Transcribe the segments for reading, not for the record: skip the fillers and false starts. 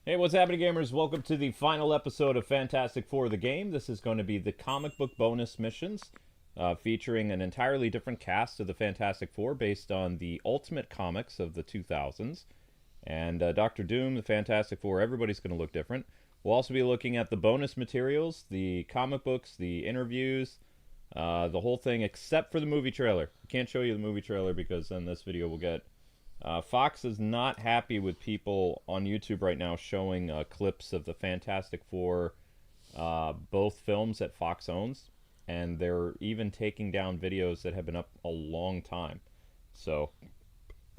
Hey, what's happening, gamers? Welcome to the final episode of Fantastic Four the game. This is going to be the comic book bonus missions, featuring an entirely different cast of the Fantastic Four based on the Ultimate Comics of the 2000s. And Doctor Doom, the Fantastic Four, everybody's going to look different. We'll also be looking at the bonus materials, the comic books, the interviews, the whole thing except for the movie trailer. I can't show you the movie trailer because then this video will get... Fox is not happy with people on YouTube right now showing clips of the Fantastic Four, both films that Fox owns, and they're even taking down videos that have been up a long time. So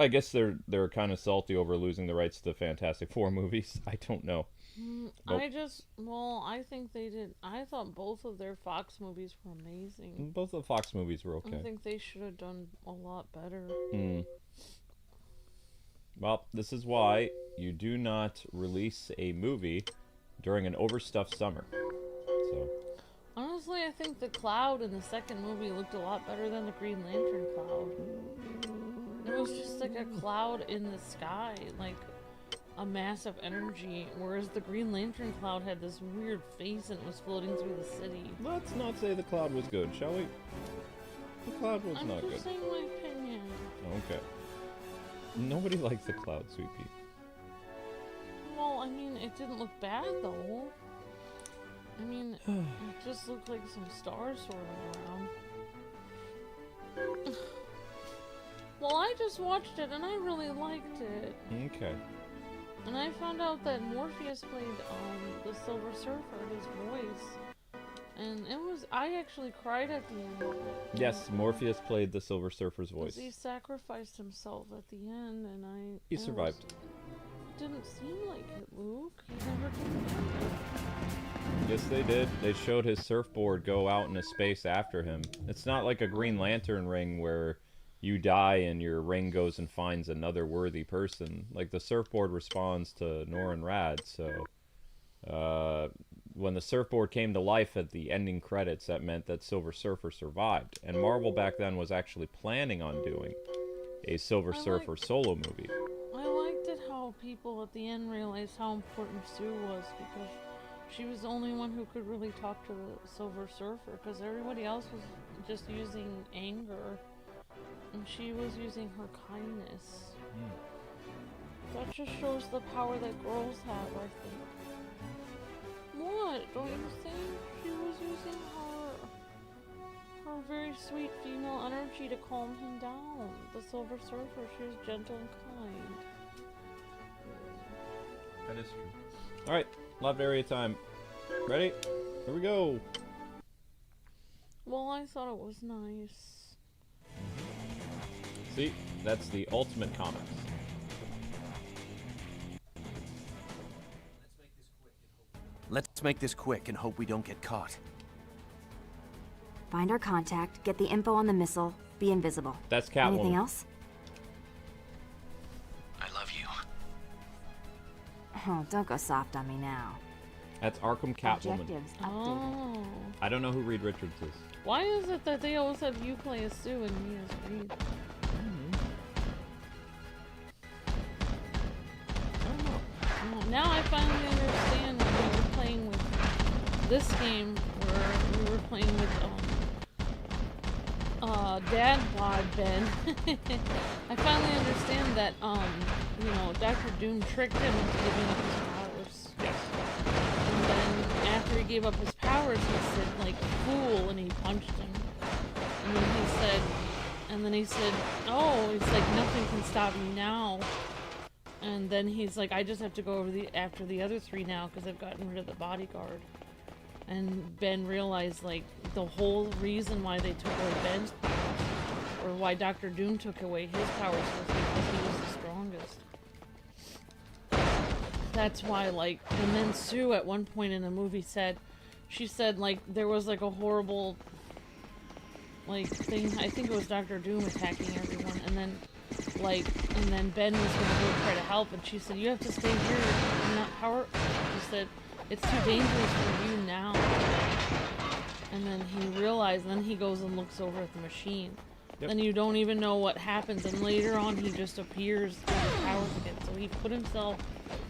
I guess they're kind of salty over losing the rights to the Fantastic Four movies. I don't know. I think they did. I thought both of their Fox movies were amazing. Both of the Fox movies were okay. I think they should have done a lot better. Well, this is why you do not release a movie during an overstuffed summer. So, honestly, I think the cloud in the second movie looked a lot better than the Green Lantern cloud. It was just like a cloud in the sky, like a mass of energy, whereas the Green Lantern cloud had this weird face and it was floating through the city. Let's not say the cloud was good, shall we? The cloud was not good. I'm just saying my opinion. Okay. Nobody likes the cloud, Sweet Pea. Well, I mean, it didn't look bad, though. I mean, it just looked like some stars swirling around. Well, I just watched it, and I really liked it. Okay. And I found out that Morpheus played the Silver Surfer, his voice. And it was... I actually cried at the end of it. Yes, Morpheus played the Silver Surfer's voice. He sacrificed himself at the end, and He survived. It didn't seem like it, Luke. He never came back. Yes, they did. They showed his surfboard go out into space after him. It's not like a Green Lantern ring where you die and your ring goes and finds another worthy person. Like, the surfboard responds to Norrin Rad, so... when the surfboard came to life at the ending credits, that meant that Silver Surfer survived. And Marvel back then was actually planning on doing a Silver Surfer solo movie. I liked it how people at the end realized how important Sue was, because she was the only one who could really talk to the Silver Surfer, because everybody else was just using anger, and she was using her kindness. That just shows the power that girls have, I think. What? Don't you think she was using her very sweet female energy to calm him down? The Silver Surfer, she was gentle and kind. That is true. Alright, Latvaria time. Ready? Here we go! Well, I thought it was nice. See? That's the Ultimate Comics. Let's make this quick and hope we don't get caught. Find our contact, get the info on the missile, be invisible. That's Catwoman. Anything else? I love you. Oh, don't go soft on me now. That's Arkham Catwoman. Objectives updated. Oh. I don't know who Reed Richards is. Why is it that they always have you play as Sue and me as Reed? Now I finally understand when we were playing with this game, where we were playing with Dad Bod Ben. I finally understand that you know, Dr. Doom tricked him into giving up his powers. Yes. And then after he gave up his powers, he said like fool, and he punched him. And then he said, oh, it's like nothing can stop me now. And then he's like, I just have to go over after the other three now because I've gotten rid of the bodyguard. And Ben realized, like, the whole reason why they took away Ben's powers, or why Dr. Doom took away his powers, was because he was the strongest. That's why, like, and then Sue at one point in the movie said, she said, like, there was, like, a horrible, like, thing, I think it was Dr. Doom attacking everyone, and then Ben was gonna go try to help, and she said, you have to stay here and not power. She said, it's too dangerous for you now. And then he realized, and then he goes and looks over at the machine. Yep. then you don't even know what happens, and later on he just appears with his powers again. So he put himself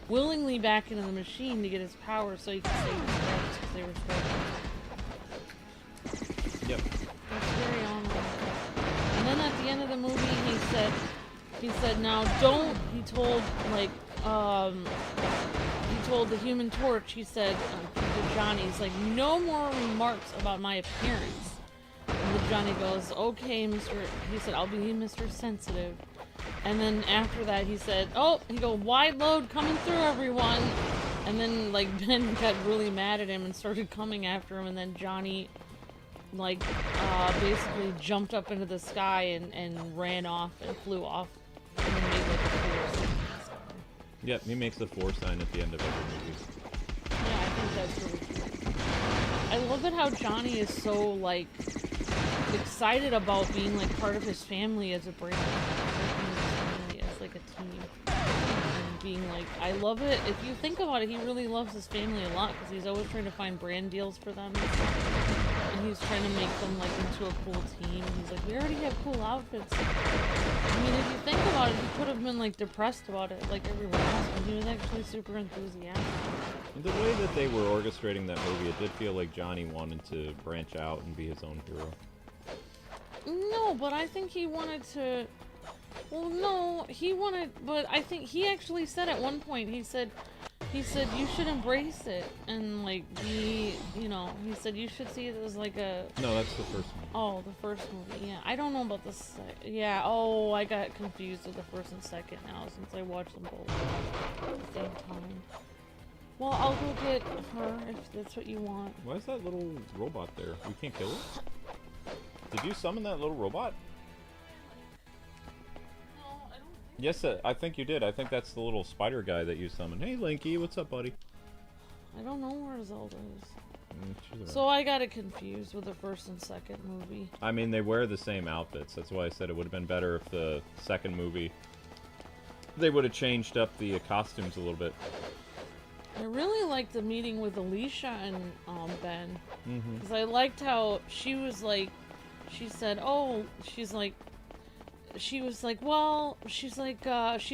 willingly back into the machine to get his powers so he could save his friends because they were struggling. Yep. That's very honorable. And then at the end of the movie, he said, now don't, he told, like, he told the Human Torch, he said, to Johnny, he's like, no more remarks about my appearance. And then Johnny goes, okay, he said, I'll be Mr. Sensitive. And then after that, he said, he go, wide load coming through, everyone. And then, like, Ben got really mad at him and started coming after him, and then Johnny, like, basically jumped up into the sky and ran off and flew off. And then made, like, a 4 sign in the sky. Yep, he makes the 4 sign at the end of every movie. Yeah, I think that's really cool. I love it how Johnny is so, like, excited about being, like, part of his family as a brand. As, like, a team. And being, like, I love it. If you think about it, he really loves his family a lot because he's always trying to find brand deals for them and stuff. And he's trying to make them, like, into a cool team. He's like, we already have cool outfits. I mean, if you think about it, he could have been, like, depressed about it, like everyone else, but he was actually super enthusiastic. The way that they were orchestrating that movie, it did feel like Johnny wanted to branch out and be his own hero. No, but I think he wanted to... Well, no, he wanted... But I think he actually said at one point, he said, you should embrace it and, like, be, you know, he said you should see it as, like, a... No, that's the first one. Oh, the first movie, yeah. I don't know about the yeah, oh, I got confused with the first and second now since I watched them both at the same time. Well, I'll go get her if that's what you want. Why is that little robot there? We can't kill it? Did you summon that little robot? No, I don't think... Yes, I think you did. I think that's the little spider guy that you summoned. Hey, Linky, what's up, buddy? I don't know where Zelda is. She's So I got it confused with the first and second movie. I mean, they wear the same outfits. That's why I said it would have been better if the second movie, they would have changed up the costumes a little bit. I really liked the meeting with Alicia and Ben. Mm-hmm. Because I liked how she was like, she said, she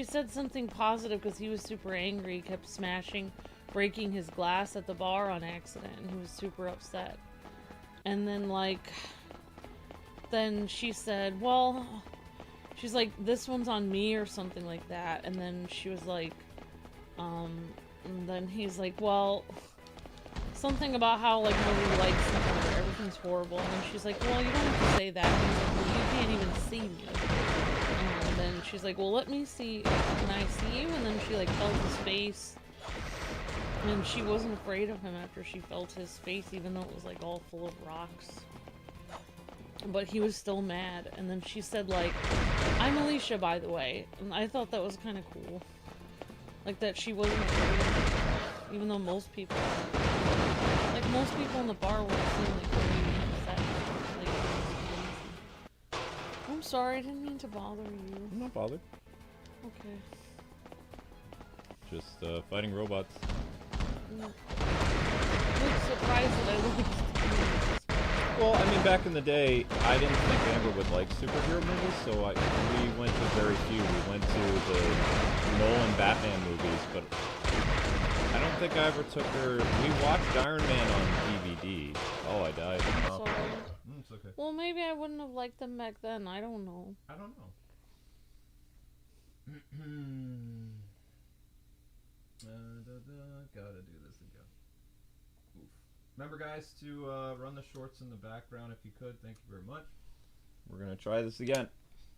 said something positive because he was super angry. He kept breaking his glass at the bar on accident, and he was super upset. And then, like, then she said, well, she's like, this one's on me or something like that. And then she was like, and then he's like, well, something about how, like, nobody likes him or everything's horrible. And then she's like, well, you don't have to say that. And he's like, well, you can't even see me. And then she's like, well, let me see. Can I see you? And then she, like, felt his face. And she wasn't afraid of him after she felt his face, even though it was, like, all full of rocks. But he was still mad. And then she said, like, I'm Alicia, by the way. And I thought that was kind of cool. Like, that she wasn't afraid of him, even though most people... Like, most people in the bar would seem like really upset. Like, it was crazy. I'm sorry, I didn't mean to bother you. I'm not bothered. Okay. Just, fighting robots. I'm surprised that I looked. Well, I mean, back in the day, I didn't think Amber would like superhero movies, so we went to very few. We went to the Nolan Batman movies, but I don't think I ever took her... We watched Iron Man on DVD. Oh, I died. Oh. Sorry. It's okay. Well, maybe I wouldn't have liked them back then. I don't know. I don't know. Gotta do this again. Oof. Remember, guys, to run the shorts in the background if you could. Thank you very much. We're gonna try this again.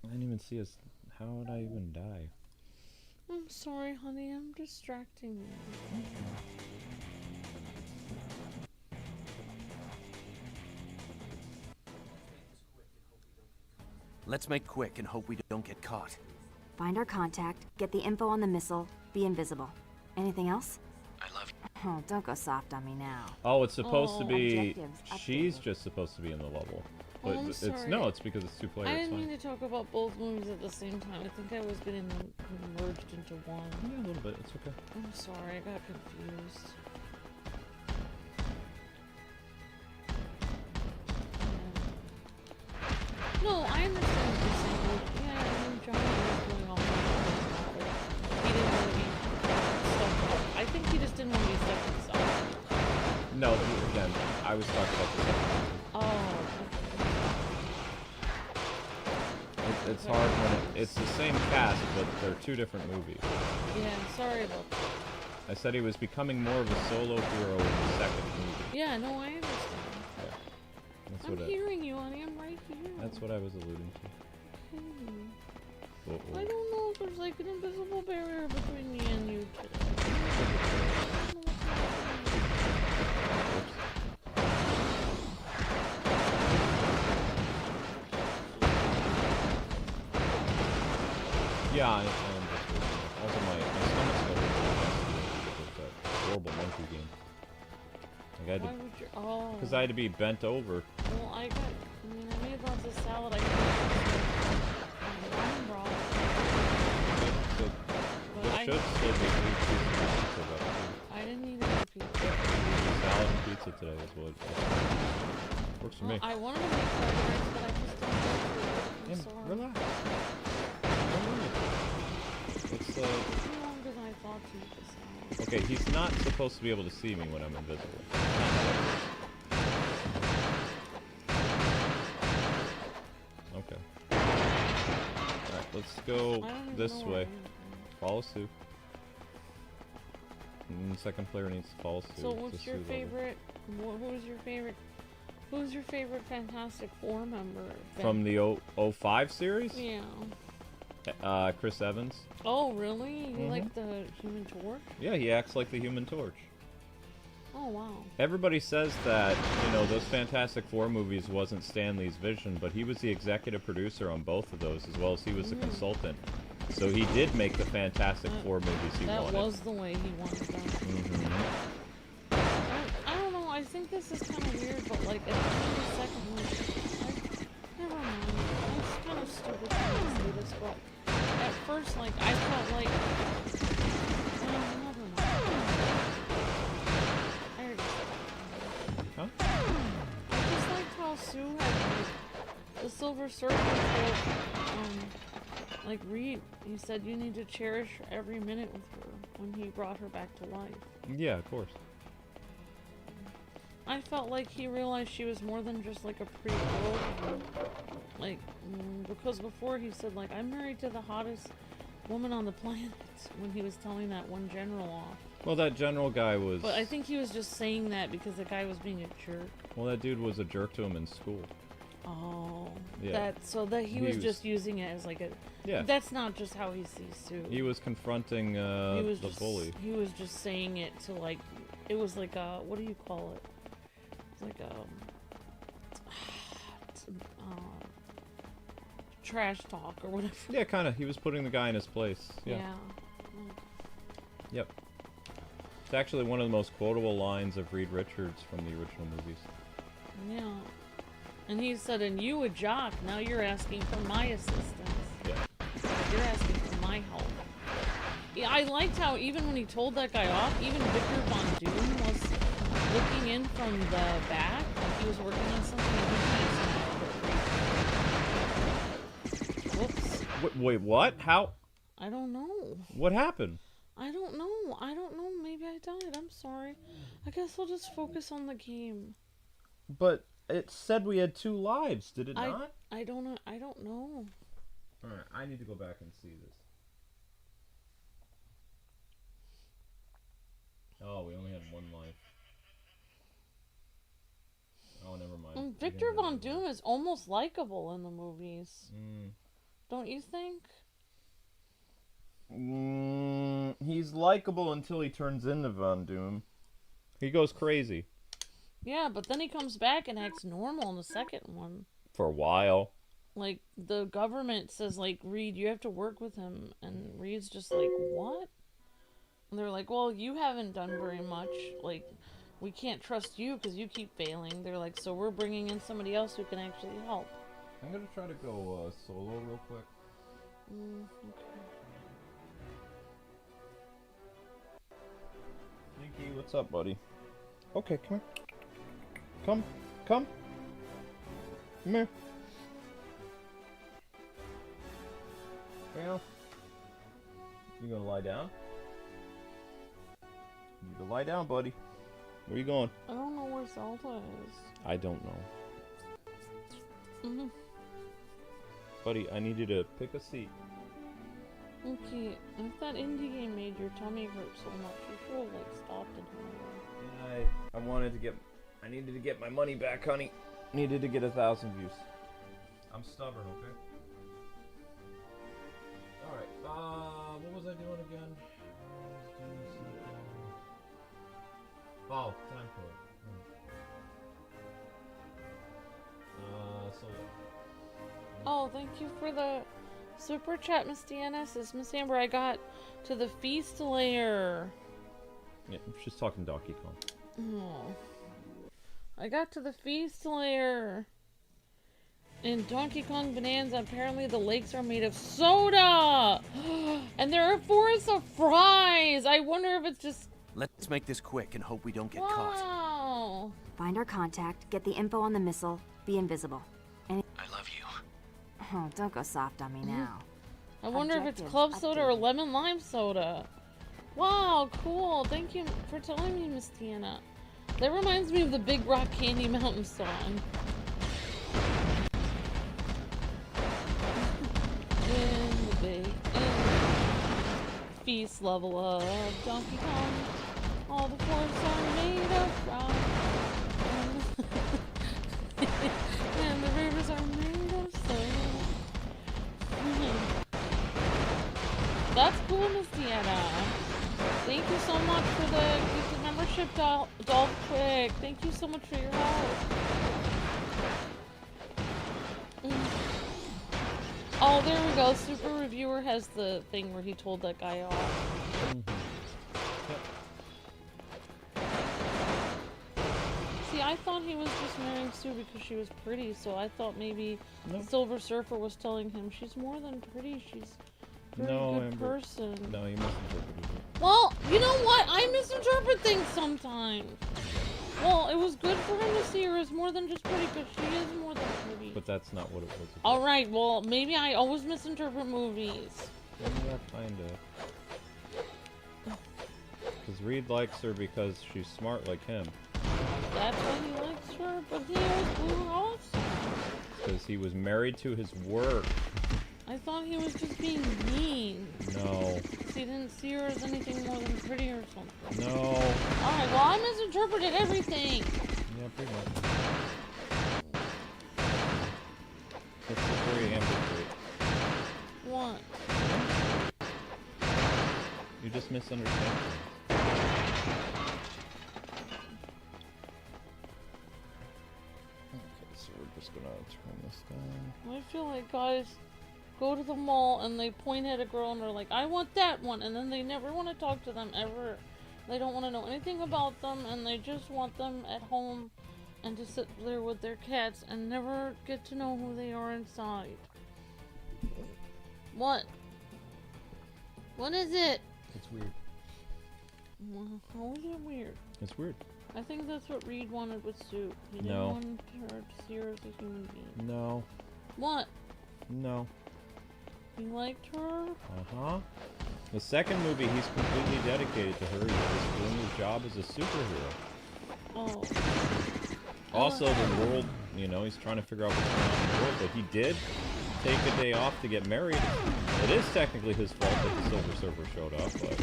I didn't even see us. How would I even die? I'm sorry, honey. I'm distracting you. Let's make quick and hope we don't get caught. Find our contact, get the info on the missile, be invisible. Anything else? I love you. Oh, don't go soft on me now. Oh, it's supposed to be... Objectives She's updated. just supposed to be in the level. Oh, But I'm it's sorry. no, it's because it's two players. I It's didn't fine. mean to talk about both movies at the same time. I think I was getting merged into one. Yeah, a little bit. It's okay. I'm sorry, I got confused. Yeah. No, I understand think he just didn't want to be stuck himself. No, again, I was talking about the second movie. Oh. It's hard when it's the same cast, but they're two different movies. Yeah, sorry about that. I said he was becoming more of a solo hero in the second movie. Yeah, no, I understand. Yeah. That's I'm what hearing you, honey. I'm right here. That's what I was alluding to. Okay. I don't know if there's like an invisible barrier between me and you today. Yeah, I am just also my stomach's still with that horrible monkey game. Like I had Why to, would you? Oh. because I had to be bent over. Well, I made lots of salad. I got wine broth. So But there should still be 3 pieces of pizza left too. I didn't eat any pizza. Salad and pizza today is what works for me. I wanted to make fried rice, but I just don't know. I'm sorry. Relax. It's It's longer than I thought to eat the salad. okay, he's not supposed to be able to see me when I'm invisible. Okay. Alright, let's go this way. Follow suit. And the second player needs to follow suit. So what's your favorite? Who's your favorite Fantastic Four member? From the 05 series? Yeah. Chris Evans. Oh, really? You like the Human Torch? Yeah, he acts like the Human Torch. Oh, wow. Everybody says that, you know, those Fantastic Four movies wasn't Stan Lee's vision, but he was the executive producer on both of those, as well as he was the consultant. So he did make the Fantastic Four movies he wanted. That was the way he wanted them. I don't know, I think this is kind of weird, but like, at the end of the second movie, never mind. It's kind of stupid to say this, but at first, like, I felt like, never mind. I already said that. Huh? I just liked how Sue had, like, the Silver Surfer told, like Reed, he said you need to cherish every minute with her when he brought her back to life. Yeah, of course. I felt like he realized she was more than just like a pretty girl. Like, because before he said like, I'm married to the hottest woman on the planet when he was telling that one general off. Well, that general guy was... But I think he was just saying that because the guy was being a jerk. Well, that dude was a jerk to him in school. Oh. Yeah. He was just using it as like a... Yeah. That's not just how he sees Sue. He was confronting the bully. He was just saying it to like... It was like a... What do you call it? It's like trash talk or whatever. Yeah, kind of. He was putting the guy in his place. Yeah. Yep. It's actually one of the most quotable lines of Reed Richards from the original movies. Yeah. And he said, and you a jock, now you're asking for my assistance. Yeah. You're asking for my help. Yeah, I liked how even when he told that guy off, even Victor Von Doom was looking in from the back. Like he was working on something. Whoops. Wait, what? How? I don't know. What happened? I don't know. Maybe I died. I'm sorry. I guess I'll just focus on the game. But it said we had 2 lives, did it not? I don't know. Alright, I need to go back and see this. Oh, we only had 1 life. Oh, never mind. Victor Von Doom is almost likable in the movies. Don't you think? He's likable until he turns into Von Doom. He goes crazy. Yeah, but then he comes back and acts normal in the second one. For a while. Like, the government says, like, Reed, you have to work with him. And Reed's just like, what? And they're like, well, you haven't done very much. Like, we can't trust you because you keep failing. They're like, so we're bringing in somebody else who can actually help. I'm gonna try to go solo real quick. Okay. Nikki, what's up, buddy? Okay, come here. Come. Come here. Yeah. You gonna lie down? Lie down, buddy. Where you going? I don't know where Zelda is. I don't know. Mm-hmm. Buddy, I need you to pick a seat. Okay, if that indie game made your tummy hurt so much, you should have like stopped it. I needed to get my money back, honey. Needed to get 1,000 views. I'm stubborn, okay? Alright, what was I doing again? Oh, time code. So Oh, thank you for the super chat, Miss Deanna. Says Miss Amber, I got to the feast layer. yeah, she's talking Donkey Kong. Oh. I got to the feast layer. In Donkey Kong Bonanza, apparently the lakes are made of soda! And there are forests of fries! I wonder if it's just... Let's make this quick and hope we don't get caught. Wow! Find our contact, get the info on the missile, be invisible. I love you. Oh, don't go soft on me now. I wonder if it's Objectives club soda or updated. lemon lime soda. Wow, cool. Thank you for telling me, Miss Tiana. That reminds me of the Big Rock Candy Mountain song. In the big feast level of Donkey Kong, all the forests are made of rock, and the rivers are made of soda. That's cool, Miss Deanna. Thank you so much for the gifted membership, Dolph Quick. Thank you so much for your help. Oh, there we go. Super Reviewer has the thing where he told that guy off. See, I thought he was just marrying Sue because she was pretty, so I thought maybe Silver Surfer was telling him she's more than pretty, she's a very good person. No, you misinterpreted it. Well, you know what? I misinterpret things sometimes. Well, it was good for him to see her as more than just pretty, because she is more than pretty. But that's not what it was. Alright, well, maybe I always misinterpret movies. Yeah, kinda. Because Reed likes her because she's smart like him. That's why he likes her, but he always blew her off. Because he was married to his work. I thought he was just being mean. No. He didn't see her as anything more than pretty or something. No. Alright, well, I misinterpreted everything. Yeah, pretty much. That's the very ambiguous. What? You just misunderstand. Okay, so we're just gonna turn this down. I feel like guys go to the mall and they point at a girl and they're like, I want that one, and then they never want to talk to them ever. They don't want to know anything about them, and they just want them at home and to sit there with their cats and never get to know who they are inside. What? What is it? It's weird. Well, how is it weird? It's weird. I think that's what Reed wanted with Sue. He didn't No. want her to see her as a human being. No. What? No. He liked her? Uh-huh. The second movie, he's completely dedicated to her. He's just doing his job as a superhero. Oh. Also, the world, you know, he's trying to figure out what's going on in the world, but he did take a day off to get married. It is technically his fault that the Silver Surfer showed up, but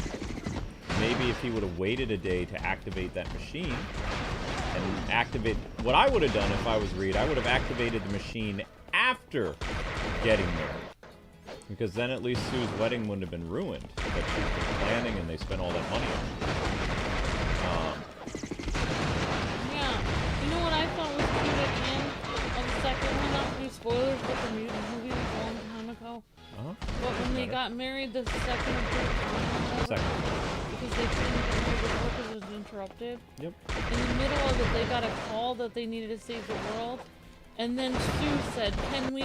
maybe if he would have waited a day to activate that machine, and activate... What I would have done if I was Reed, I would have activated the machine after getting married. Because then at least Sue's wedding wouldn't have been ruined. But she's been planning and they spent all that money on it. Yeah. You know what I thought was cute at the end of the second one? Not to do spoilers, but the mutant movie was a long time ago. But when they got married, the second or third time, because they couldn't get married before because it was interrupted. Yep. In the middle of it, they got a call that they needed to save the world. And then Sue said, Can we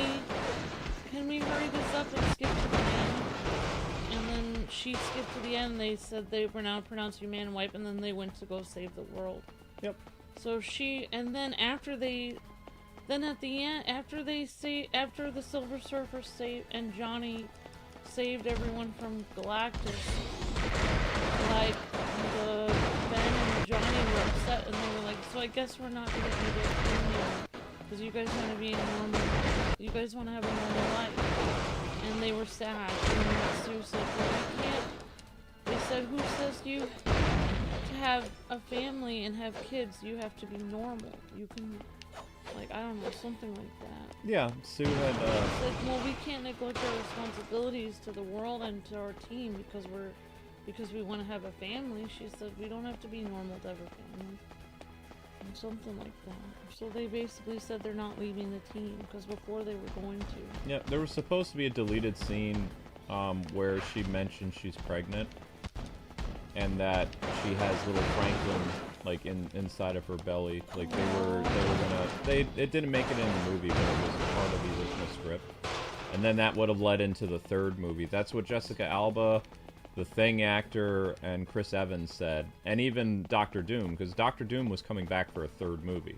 hurry this up and skip to the end? And then she skipped to the end. They said they were now pronounced human wife, and then they went to go save the world. Yep. So and then after at the end, after the Silver Surfer saved and Johnny saved everyone from Galactus, like the Ben so I guess we're not gonna be there because you guys want to be normal. You guys want to have a normal life, and they were sad. And then Sue said, "Well, we can't." They said, "Who says you to have a family and have kids? You have to be normal. You can, like, I don't know, something like that." Yeah, Sue had. Said, "Well, we can't neglect our responsibilities to the world and to our team because we want to have a family." She said, "We don't have to be normal to have a family." And something like that. So they basically said they're not leaving the team because before they were going to. Yeah, there was supposed to be a deleted scene where she mentioned she's pregnant and that she has little Franklin like inside of her belly. Like they were gonna it didn't make it in the movie, but it was part of the original script. And then that would have led into the third movie. That's what Jessica Alba, the Thing actor, and Chris Evans said, and even Doctor Doom, because Doctor Doom was coming back for a third movie.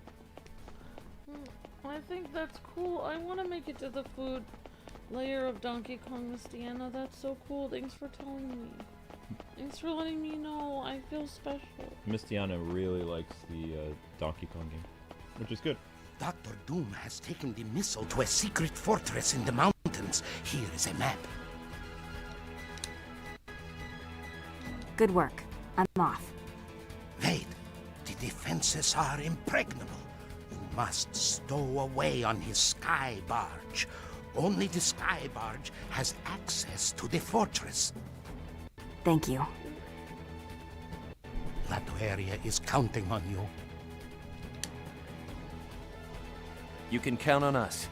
I think that's cool. I want to make it to the food layer of Donkey Kong, Miss Deanna. That's so cool. Thanks for telling me. Thanks for letting me know. I feel special. Miss Deanna really likes the Donkey Kong game, which is good. Dr. Doom has taken the missile to a secret fortress in the mountains. Here is a map. Good work. I'm off. Wait, the defenses are impregnable. You must stow away on his sky barge. Only the sky barge has access to the fortress. Thank you. Latvaria is counting on you. You can count on us.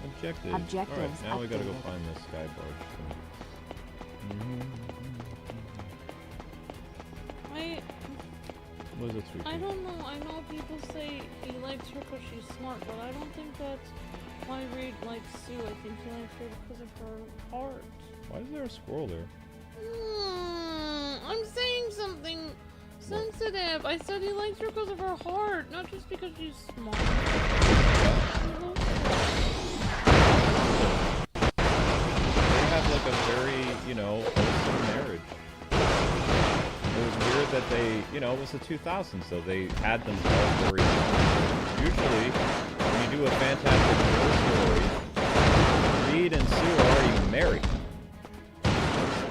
Objectives. Objectives Alright, now we gotta go updated. find this sky barge. What is it, sweet? I don't know. I know people say he likes her because she's smart, but I don't think that's why Reed likes Sue. I think he likes her because of her heart. Why is there a squirrel there? I'm saying something sensitive. I said he likes her because of her heart, not just because she's smart. They have like a very, wholesome marriage. It was weird that they, it was the 2000s, so they had them all very young. Usually, when you do a Fantastic Four story, Reed and Sue are already married. So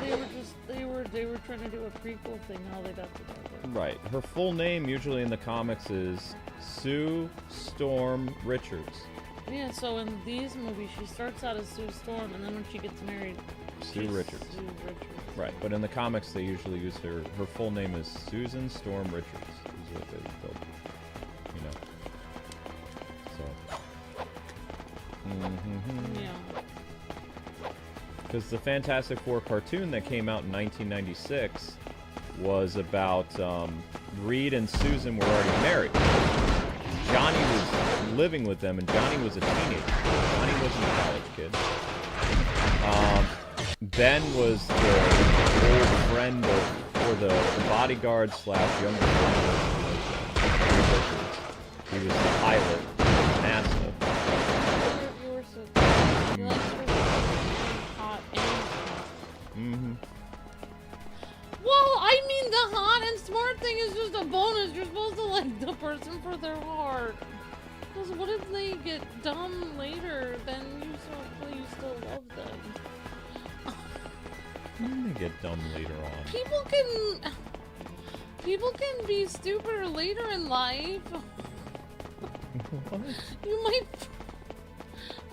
they were trying to do a prequel thing, how they got together. Right. Her full name usually in the comics is Sue Storm Richards. Yeah, so in these movies, she starts out as Sue Storm, and then when she gets married, Sue she's Richards. Sue Richards. Right, but in the comics they usually use her full name is Susan Storm Richards, is what they built. So. Yeah. Because the Fantastic Four cartoon that came out in 1996 was about Reed and Susan were already married. Johnny was living with them, and Johnny was a teenager. Johnny wasn't a college kid. Ben was the old friend or the bodyguard / younger friend of Richards. He was the pilot of NASA. You were so you liked her hot and smart. Mm-hmm. Well, I mean, the hot and smart thing is just a bonus. You're supposed to like the person for their heart. Because what if they get dumb later? Then you still love them. When they get dumb later on. People can be stupider later in life. What? You might.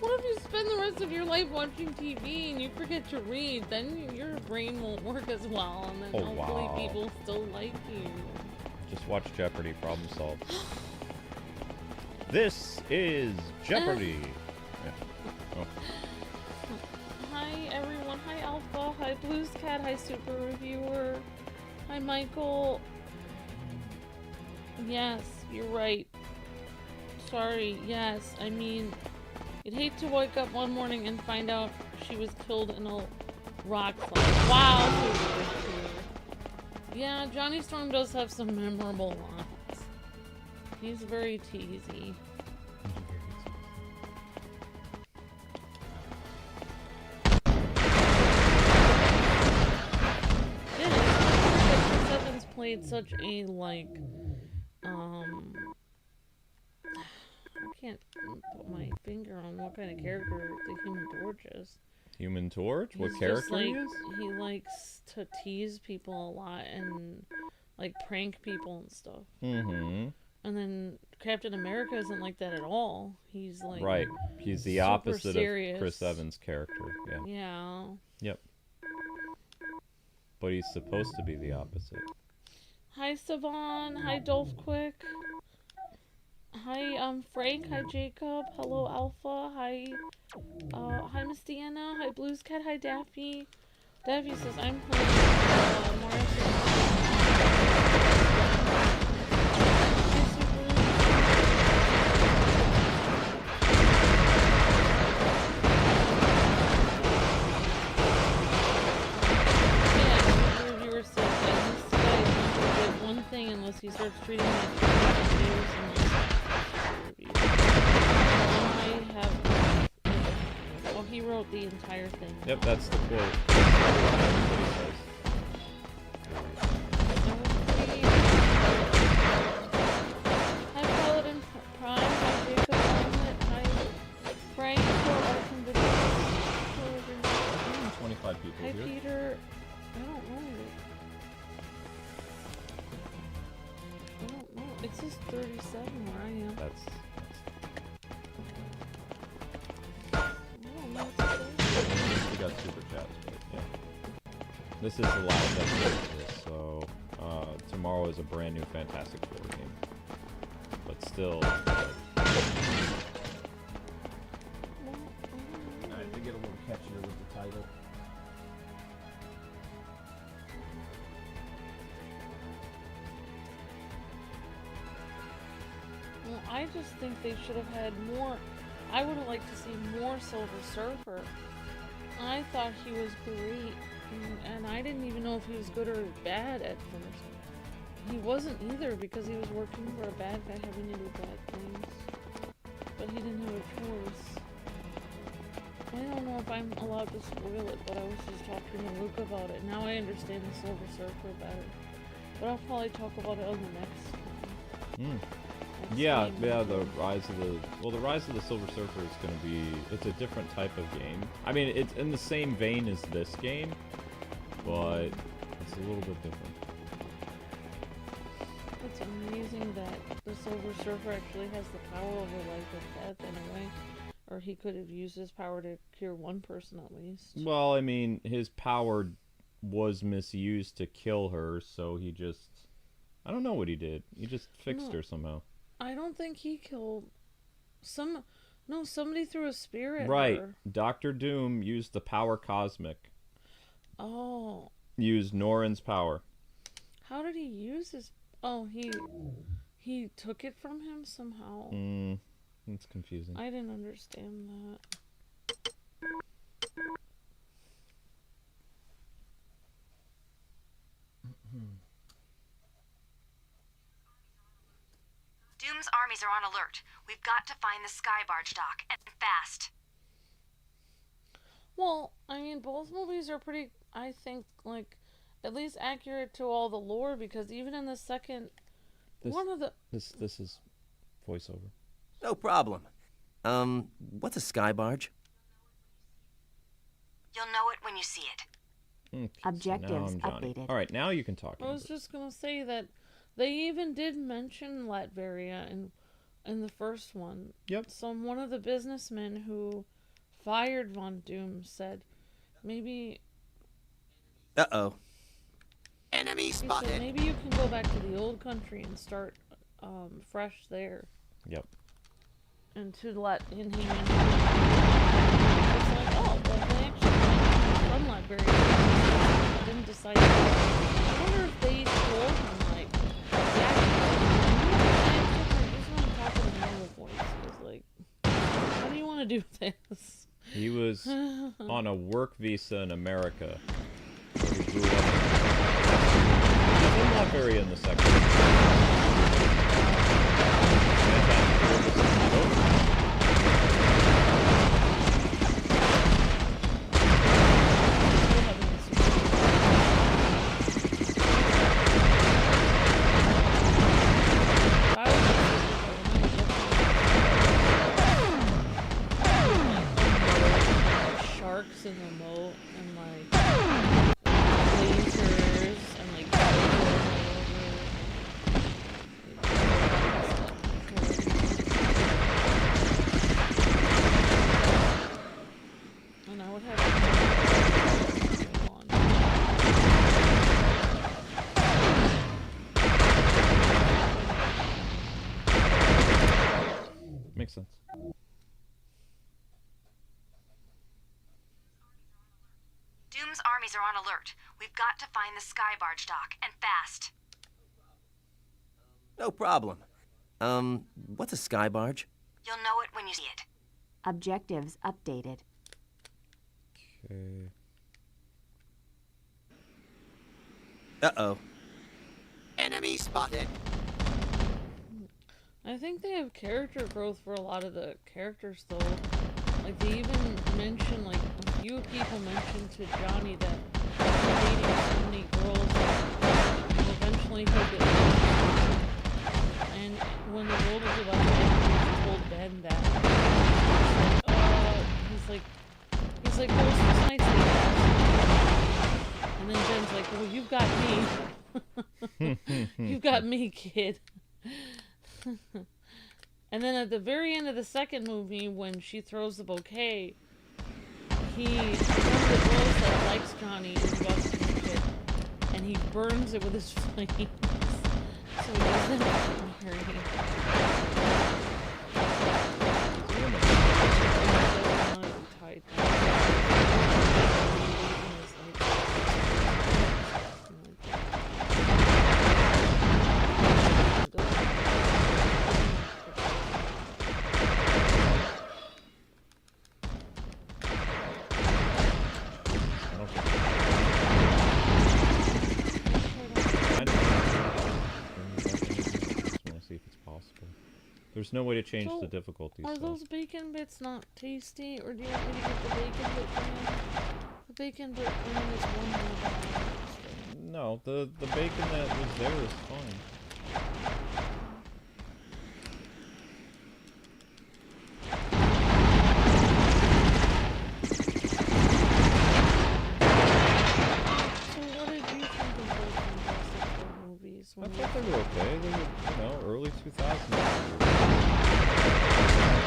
What if you spend the rest of your life watching TV and you forget to read? Then your brain won't work as well, and then hopefully people still like you. Just watch Jeopardy, problem solved. This is Jeopardy! Yeah. Oh. Hi everyone, hi Alpha, hi Blues Cat, hi Super Reviewer, hi Michael. Yes, you're right. Sorry, yes, I mean, you'd hate to wake up one morning and find out she was killed in a rock slide. Wow, Super Reviewer. Yeah, Johnny Storm does have some memorable lines. He's very teasy. Chris Evans played such a I can't put my finger on what kind of character the Human Torch is. Human Torch? What He's character just like, he is? he likes to tease people a lot and like prank people and stuff. Mm-hmm. And then Captain America isn't like that at all. He's like Right. He's the super opposite serious. of Chris Evans' character. Yeah. Yeah. Yep. But he's supposed to be the opposite. Hi Savon. Hi Dolph Quick. Hi Frank. Hi Jacob. Hello Alpha. Hi Miss Deanna. Hi Blues Cat. Hi Daffy. Daffy says I'm playing Mario. Unless he starts treating me like news and I have. Well, he wrote the entire thing. Yep, that's the quote. Hi Paladin Prime, hi Jacob Helmet, hi Frank for Arkham Videos. 25 people Hi here. Peter. I don't know. It says 37 where I am. That's I don't know what to say. we got super chats, but yeah. This is the last episode of this, so tomorrow is a brand new Fantastic Four game. But still, alright, to get a little catchier with the title. Well, I just think they should have had more. I would have liked to see more Silver Surfer. I thought he was great, and I didn't even know if he was good or bad at first. He wasn't either because he was working for a bad guy having to do bad things. But he didn't have a choice. I don't know if I'm allowed to spoil it, but I was just talking to Luke about it. Now I understand the Silver Surfer better. But I'll probably talk about it on the next one. Yeah, the Rise of the Silver Surfer is going to be, it's a different type of game. I mean, it's in the same vein as this game, but it's a little bit different. It's amazing that the Silver Surfer actually has the power over life and death in a way. Or he could have used his power to cure one person at least. Well, I mean, his power was misused to kill her, so he just, I don't know what he did. He just fixed her somehow. I don't think he killed somebody threw a spear at Right. her. Dr. Doom used the power cosmic. Oh. Used Norrin's power. How did he use his... Oh, he took it from him somehow. It's confusing. I didn't understand that. Doom's armies are on alert. We've got to find the sky barge dock, and fast. Well, I mean, both movies are pretty, I think, like, at least accurate to all the lore, because even in the second... This is voiceover. No problem. What's a sky barge? You'll know it when you see it. Okay, Objectives so now I'm Johnny. updated. All right, now you can talk. I was just gonna say that they even did mention Latvaria in the first one. Yep. One of the businessmen who fired Von Doom said, maybe... Uh-oh. Enemy He said, spotted. maybe you can go back to the old country and start fresh there. Yep. And to let in him. It's like, oh, well, they actually from Latvaria didn't decide. I wonder if they told him like, yeah, I just want to talk in a normal voice. He was like, how do you want to do this? He was on a work visa in America. He grew up in Latveria in the second. makes sense. Doom's armies are on alert. We've got to find the sky barge dock, and fast. No problem. What's a sky barge? You'll know it when you see it. Objectives updated. Okay. Uh-oh. Enemy spotted. I think they have character growth for a lot of the characters, though. Like, they even mention, like, a few people mentioned to Johnny that he's dating so many girls that eventually he'll get married. And when the world was about to end, he told Ben that. He's like, oh, it's nice that you asked. And then Ben's like, well, you've got me. You've got me, kid. And then at the very end of the second movie, when she throws the bouquet, one of the girls that likes Johnny is about to drink it, and he burns it with his flames, so he doesn't get There's no way to change the difficulty. Are those bacon bits not tasty, or do you want me to get the bacon bit brand? The bacon bit brand is $1. No, the bacon that was there is fine. So what did you think of those Fantastic Four movies? I thought they were okay. They were, early 2000s.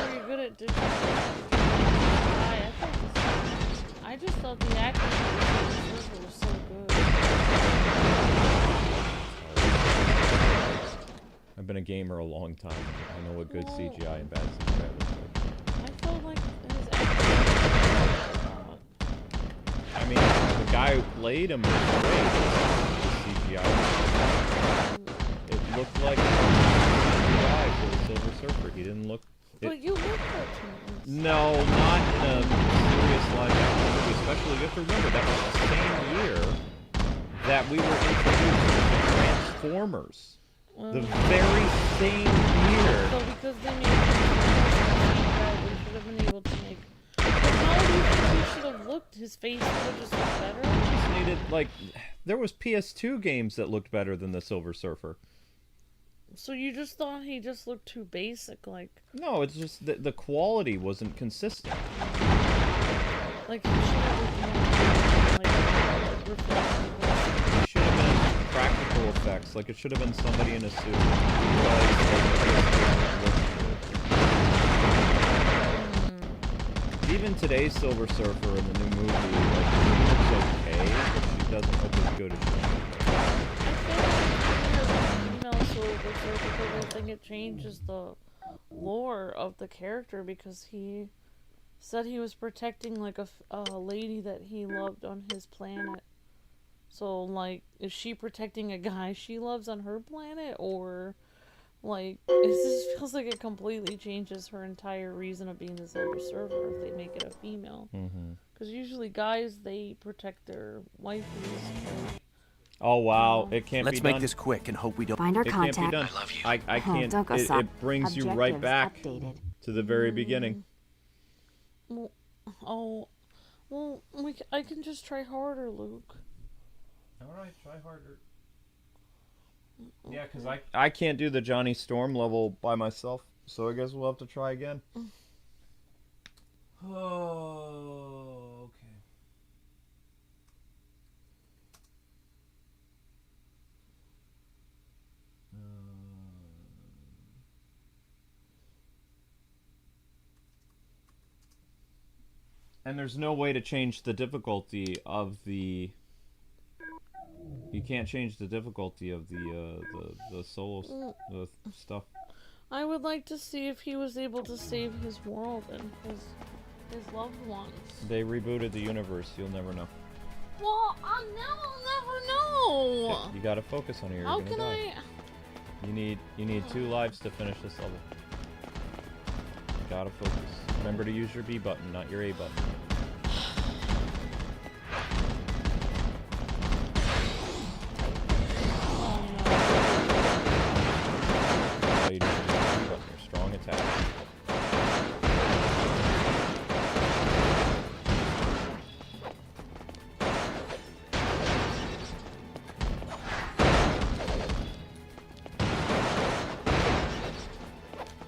Very good at different. I just thought the acting was so good. I've been a gamer a long time. I know what good CGI and bad CGI looks like. I felt like his acting. I mean, the guy who played him was great. The CGI. It looked like CGI for the Silver Surfer. He didn't look. But you look cartoons. No, not in a serious live action movie. Especially, you have to remember that was the same year that we were introduced to Transformers. The very same year. So because they made they should have been able to make. But how do you think he should have looked? His face would have just looked better. Just needed, like, there was PS2 games that looked better than the Silver Surfer. So you just thought he just looked too basic, like. No, it's just that the quality wasn't consistent. Like he should have looked more reflective. It should have been practical effects. Like, it should have been somebody in a suit. Even today's Silver Surfer in the new movie, like, she looks okay, but she doesn't look as good as she should. I think it changes the lore of the character, because he said he was protecting like a lady that he loved on his planet. So like, is she protecting a guy she loves on her planet, or like, this feels like it completely changes her entire reason of being the Silver Surfer if they make it a female. Because usually guys, they protect their wifeys. Oh wow, it can't be Let's done. make this quick and hope we don't. Find our It contact. can't be done. I love you. I can't. Don't go It soft. brings you right Objectives back updated. to the very beginning. I can just try harder, Luke. All right, try harder. Yeah, because I can't do the Johnny Storm level by myself, so I guess we'll have to try again. Oh, okay. And there's no way to change the difficulty of the. You can't change the difficulty of the solo stuff. I would like to see if he was able to save his world and his loved ones. They rebooted the universe. You'll never know. Well, I'll never know. You gotta focus on it. You're How gonna can die. You need 2 lives to finish this level. You gotta focus. Remember to use your B button, not your A button. All you need to do is B button, your strong attack.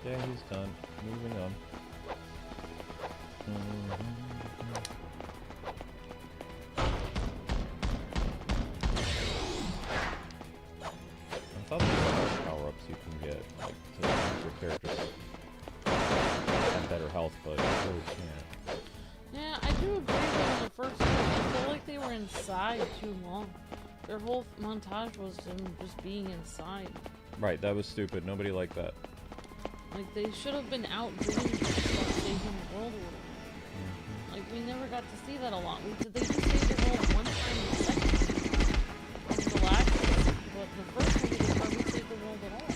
Yeah, he's done. Moving on. I thought there were other power-ups you can get, like, to make your characters have better health, but you really can't. Yeah, I do agree that in the first one, I feel like they were inside too long. Their whole montage was them just being inside. Right, that was stupid. Nobody liked that. Like, they should have been out doing stuff, saving the world. Like, we never got to see that a lot. They just saved the world one time in the second season of the last season, but the first one, they hardly saved the world at all.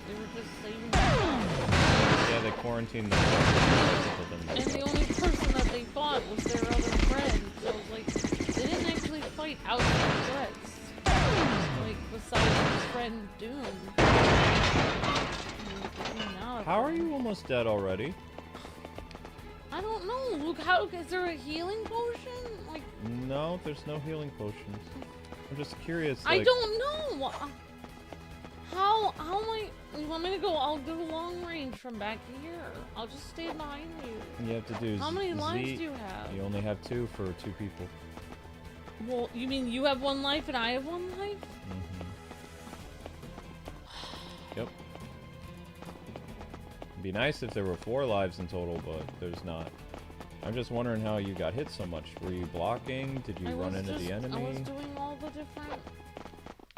They were just saving the world. Yeah, they quarantined themselves. And the only person that they fought was their other friend. So it was like, they didn't actually fight outside threats. Like, besides his friend Doom. How are you almost dead already? I don't know. Look, how is there a healing potion? Like, no, there's no healing potions. I'm just curious. I Like, don't know. How am I? You want me to go? I'll do long range from back here. I'll just stay behind you. you have to do How many lives Z. do you have? You only have 2 for 2 people. Well, you mean you have 1 life and I have 1 life? Yep. It'd be nice if there were 4 lives in total, but there's not. I'm just wondering how you got hit so much. Were you blocking? Did you run into the enemy? I was doing all the different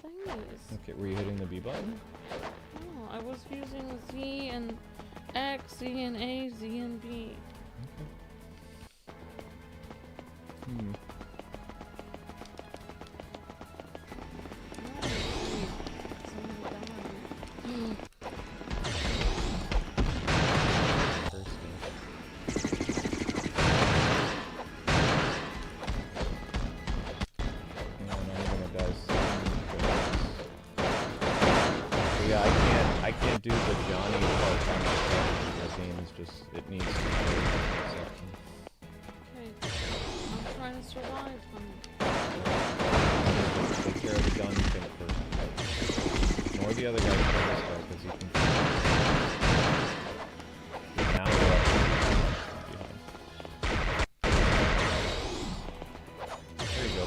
things. Okay, were you hitting the B button? No, I was using Z and X, Z and A, Z and B. Hmm. I can't do the Johnny part on myself. That game is just, it needs to section. Okay, I'm trying to survive, honey. Take care of the gun thing first. Ignore the other guy for this guy, because he can... Now we're up behind. There you go.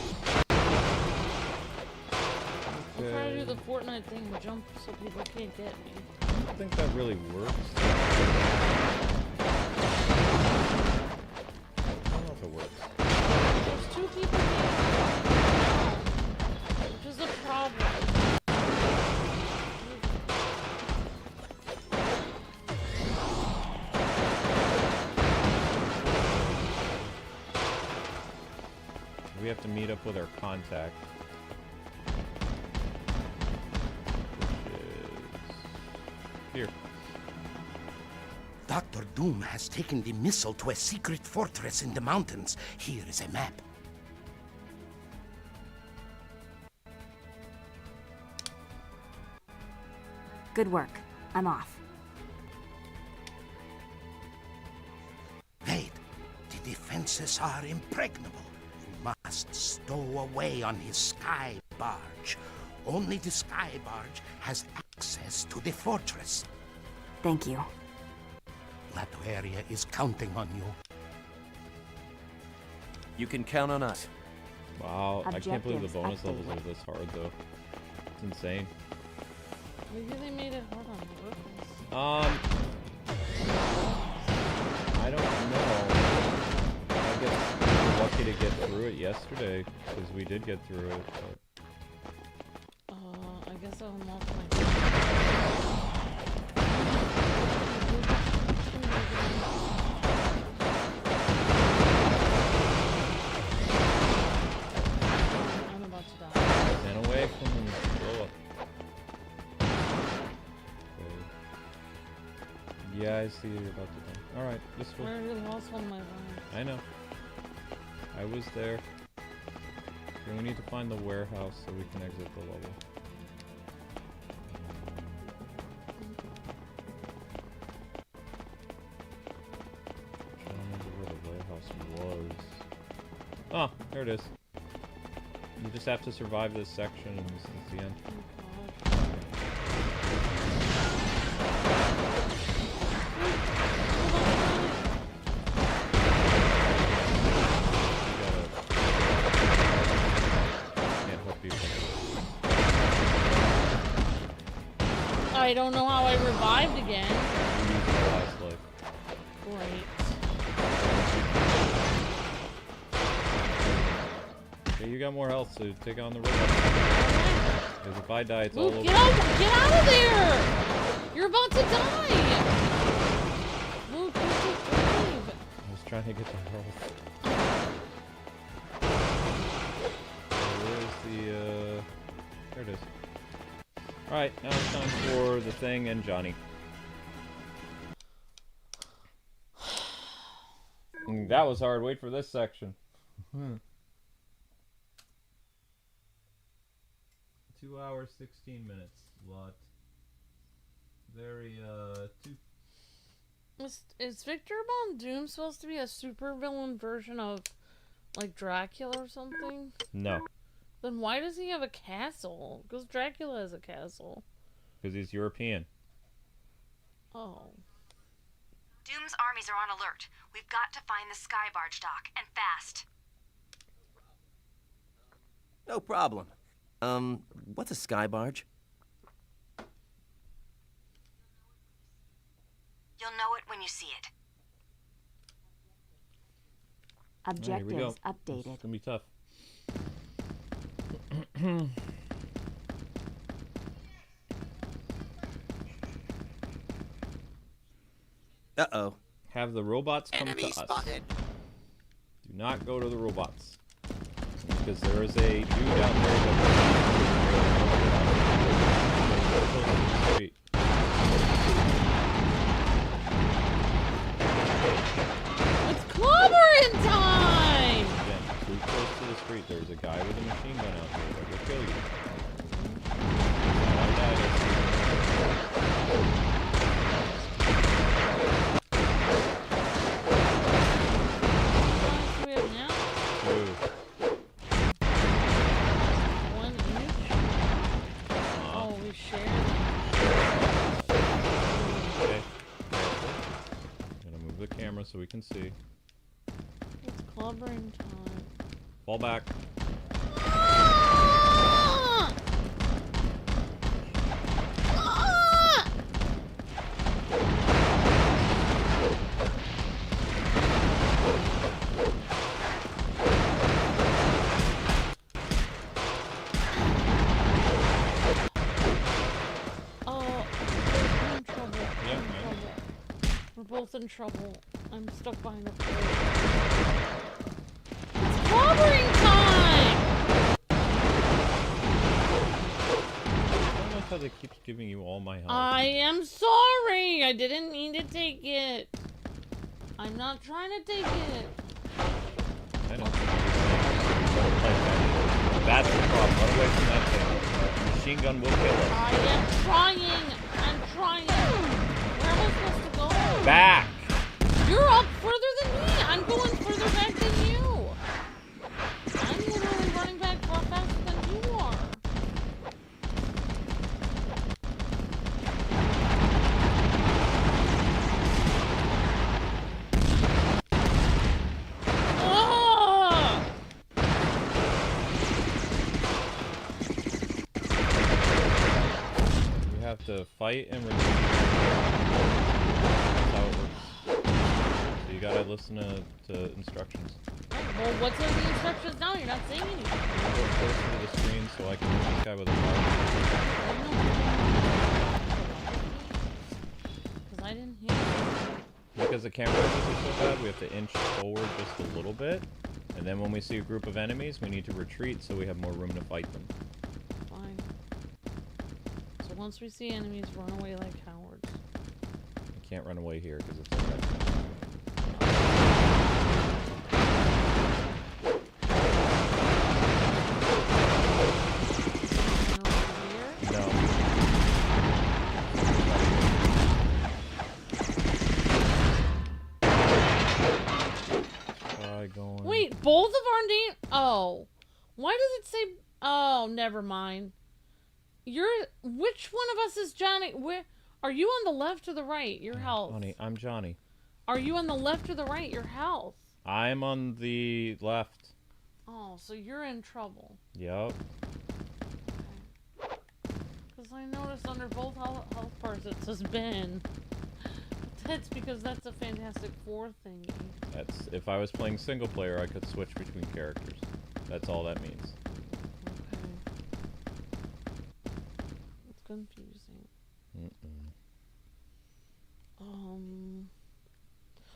I'm trying to do the Fortnite thing and jump so people can't get me. I don't think that really works. I don't know if it works. There's 2 people here, which is a problem. We have to meet up with our contact. Here. Dr. Doom has taken the missile to a secret fortress in the mountains. Here is a map. Good work. I'm off. Wait. The defenses are impregnable. You must stow away on his sky barge. Only the sky barge has access to the fortress. Thank you. Latvaria is counting on you. You can count on us. Wow, I can't believe the Objectives bonus levels activated. are this hard though. It's insane. Maybe they made it hard on purpose. I don't know. I guess we were lucky to get through it yesterday, because we did get through it, but... I guess I'll unlock my... Yeah, I see you're about to die. Alright, this I will... already lost one of my lives. I know. I was there. Okay, we need to find the warehouse so we can exit the level. I don't remember where the warehouse was. Oh, there it is. You just have to survive this section and this is the end. I don't know how I revived again. Last life. Great. Okay, you got more health, so take on the robot. Because if I die, it's all Luke, over. get out of there! You're about to die! Luke, you should leave. I was trying to get the health. Where's the, there it is. Alright, now it's time for the Thing and Johnny. That was hard. Wait for this section. 2 hours, 16 minutes. Lot. Very, Is Victor Von Doom supposed to be a supervillain version of, like, Dracula or something? No. Then why does he have a castle? Because Dracula has a castle. Because he's European. Oh. Doom's armies are on alert. We've got to find the sky barge dock, and fast. No problem. What's a sky barge? You'll know it when you see it. Alright, here we go. Objectives updated. It's gonna be tough. Uh-oh. Have the robots come Enemy to us. spotted. Do not go to the robots. Because there is a dude out there that... Street. It's clobbering time! Again, too close to the street. There's a guy with a machine gun out there that will kill you. We have now Two. 1 each. Oh, we share. Okay. Gonna move the camera so we can see. It's clobbering time. Fall back. Ah! Ah! Oh, we're in trouble. Yeah, We're in man. trouble. We're both in trouble. I'm stuck behind a plate. It's clobbering time! I don't know how they keep giving you all my health. I am sorry! I didn't mean to take it. I'm not trying to take it. I know. That's the problem. Run away from that thing. Machine gun will kill us. I am trying. I'm trying. Where am I supposed to go? Back! You're up further than me. I'm going further back than you. I'm literally running back far faster than you are. Ah! You have to fight and retreat. That's how it works. So you gotta listen to instructions. Well, what's in the instructions now? You're not saying anything. Go closer to the screen so I can hit this guy with a bar. Because I didn't hear it. Because the camera angles are so bad, we have to inch forward just a little bit. And then when we see a group of enemies, we need to retreat so we have more room to fight them. Fine. So once we see enemies, run away like cowards. Can't run away here because it's a red zone. No. Try going. Wait, both of our name. Oh, why does it say? Oh, never mind. Which one of us is Johnny? Where are you on the left or the right? Your health. Honey, I'm Johnny. Are you on the left or the right? Your health. I'm on the left. Oh, so you're in trouble. Yep. Because I noticed under both health bars it says Ben. That's because that's a Fantastic Four thingy. That's if I was playing single player, I could switch between characters. That's all that means. Okay. It's confusing.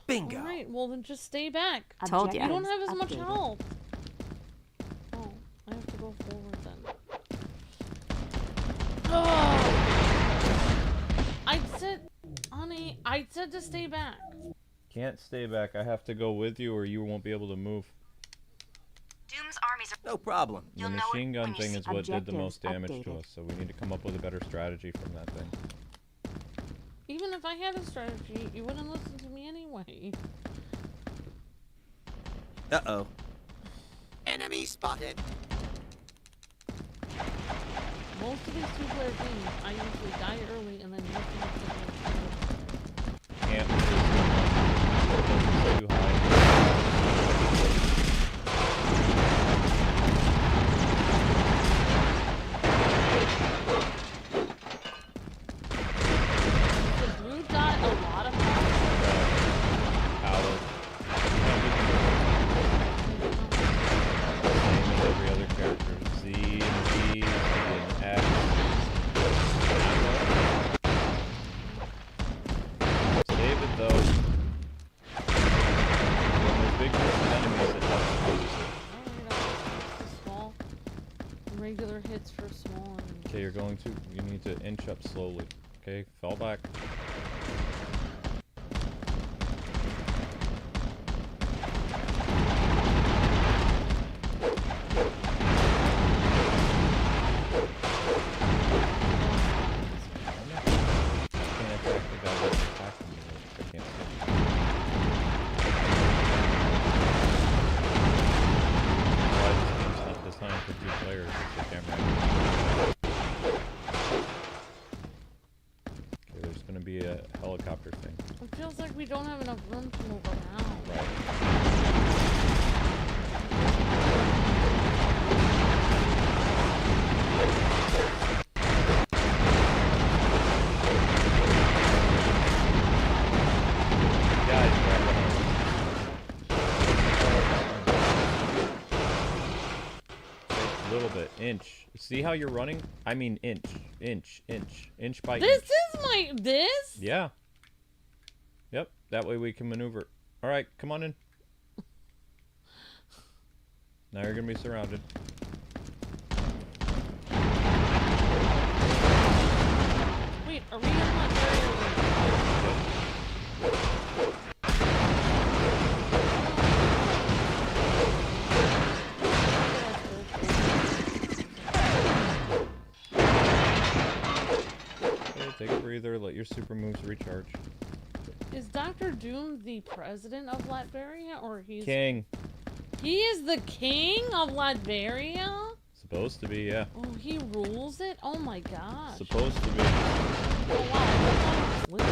Bingo. Alright, well then just stay back. Told You ya. don't have as much Updated. health. Oh, I have to go forward then. Oh! I said to stay back. Can't stay back. I have to go with you, or you won't be able to move. Doom's armies are... No problem. The You'll know it machine gun when you thing see- is what did the Objectives most damage to updated. us, so we need to come up with a better strategy from that thing. Even if I had a strategy, you wouldn't listen to me anyway. Uh-oh. Enemy spotted. Most of these two-player games, I usually die early and then nothing else to do. Can't because too high. The blue dot a lot of times. Power. Same as every other character. Z and B and X. Save it though. When there's big groups of enemies, it helps to use it. Small, regular hits for small. And Okay, you're going to. You need to inch up slowly. Okay, fall back. Can't attack the guy that's attacking me. I can't see. Why this game's not designed for 2 players? It's the camera. Okay, there's gonna be a helicopter thing. it feels like we don't have enough room to move around. Right. Guys, grab one of those. A little bit. Inch. See how you're running? I mean inch. Inch. Inch. Inch by This inch. is my this. Yeah. Yep. That way we can maneuver. Alright, come on in. Now you're gonna be surrounded. Wait, are we in Latvaria? Okay, take a breather, let your super moves recharge. Is Dr. Doom the president of Latvaria, or he's King. he is the king of Latvaria? Supposed to be, yeah. Oh, he rules it. Oh my gosh. Supposed to be. Oh wow. Ruler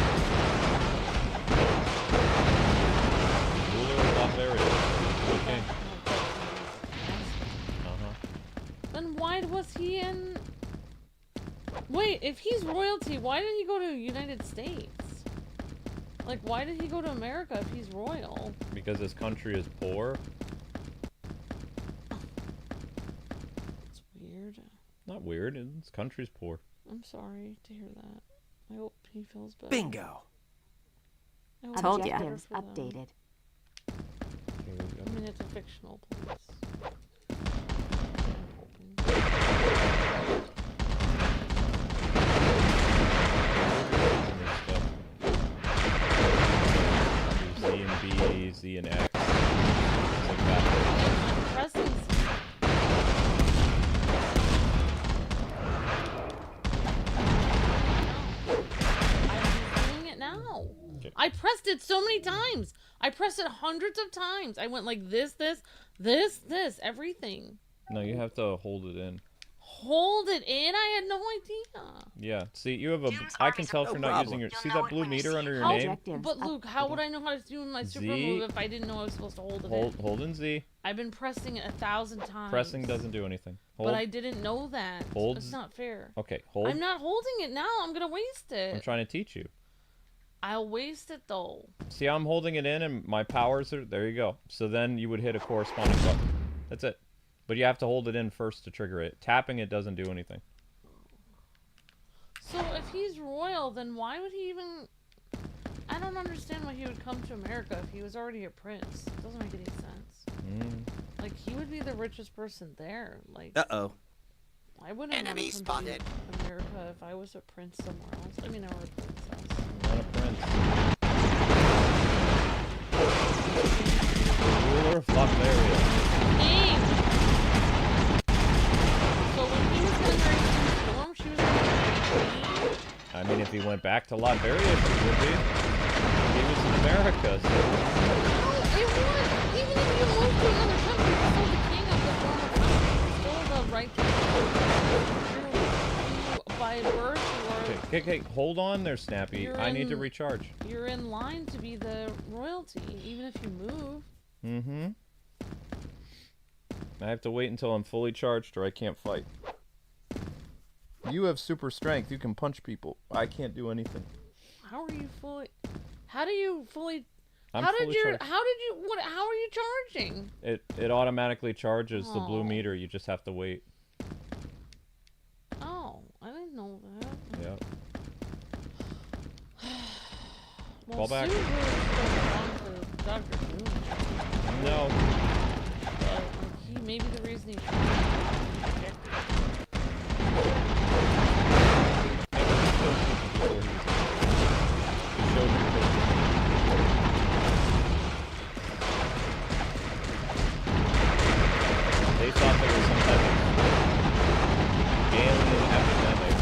Ruler of Latvaria. The king. Uh-huh. Then why was he in? Wait, if he's royalty, why did he go to United States? Like, why did he go to America if he's royal? Because his country is poor. It's weird. Not weird, his country's poor. I'm sorry to hear that. I hope he feels better. Bingo. I hope Told it's ya. better for them. Updated. Okay, we I got mean, it's a fictional place. stuff. I pressed it so many times. I pressed it hundreds of times. I went like this, everything. No, you have to hold it in. Hold it in? I had no idea. Yeah. See, you have a. Doom's I can armies tell are if you're no not problem. using your. You'll See know that it blue when you meter see under it. your How, name? but Luke, how would I know how to do my super Z. move if I didn't know I was supposed to hold it Hold, in? hold in Z. I've been pressing it 1,000 times. Pressing doesn't do anything. Hold. But I didn't know that. Hold. It's not fair. Okay, hold. I'm not holding it now. I'm gonna waste it. I'm trying to teach you. I'll waste it though. See how I'm holding it in and my powers are... There you go. So then you would hit a corresponding button. That's it. But you have to hold it in first to trigger it. Tapping it doesn't do anything. So if he's royal, then why would he even... I don't understand why he would come to America if he was already a prince. It doesn't make any sense. Like, he would be the richest person there. Like, Uh-oh. I wouldn't Enemy want to spotted. come to America if I was a prince somewhere else. I mean, I were a princess. I'm not a prince. Ruler of Latvaria. Name! So when he was going to marry Storm, she was going to be queen? I mean, if he went back to Latvaria, he would be. He was in America, so... No, it would! Even if you moved to another country, you're still the king of the former country. You're still the right king. By birth, you are... Okay, hold on there, Snappy. I need to recharge. You're in line to be the royalty, even if you move. Mm-hmm. I have to wait until I'm fully charged or I can't fight. You have super strength. You can punch people. I can't do anything. How are you fully... How do you fully... I'm how fully did you... charged. How did you... What? How are you charging? It automatically charges the blue Oh. meter. You just have to wait. Oh, I didn't know that. Yeah. Well, Fall back. Sue really should have gone for Dr. Doom. No. But he may be the reason he rejected. They thought there was some type of alien epidemic.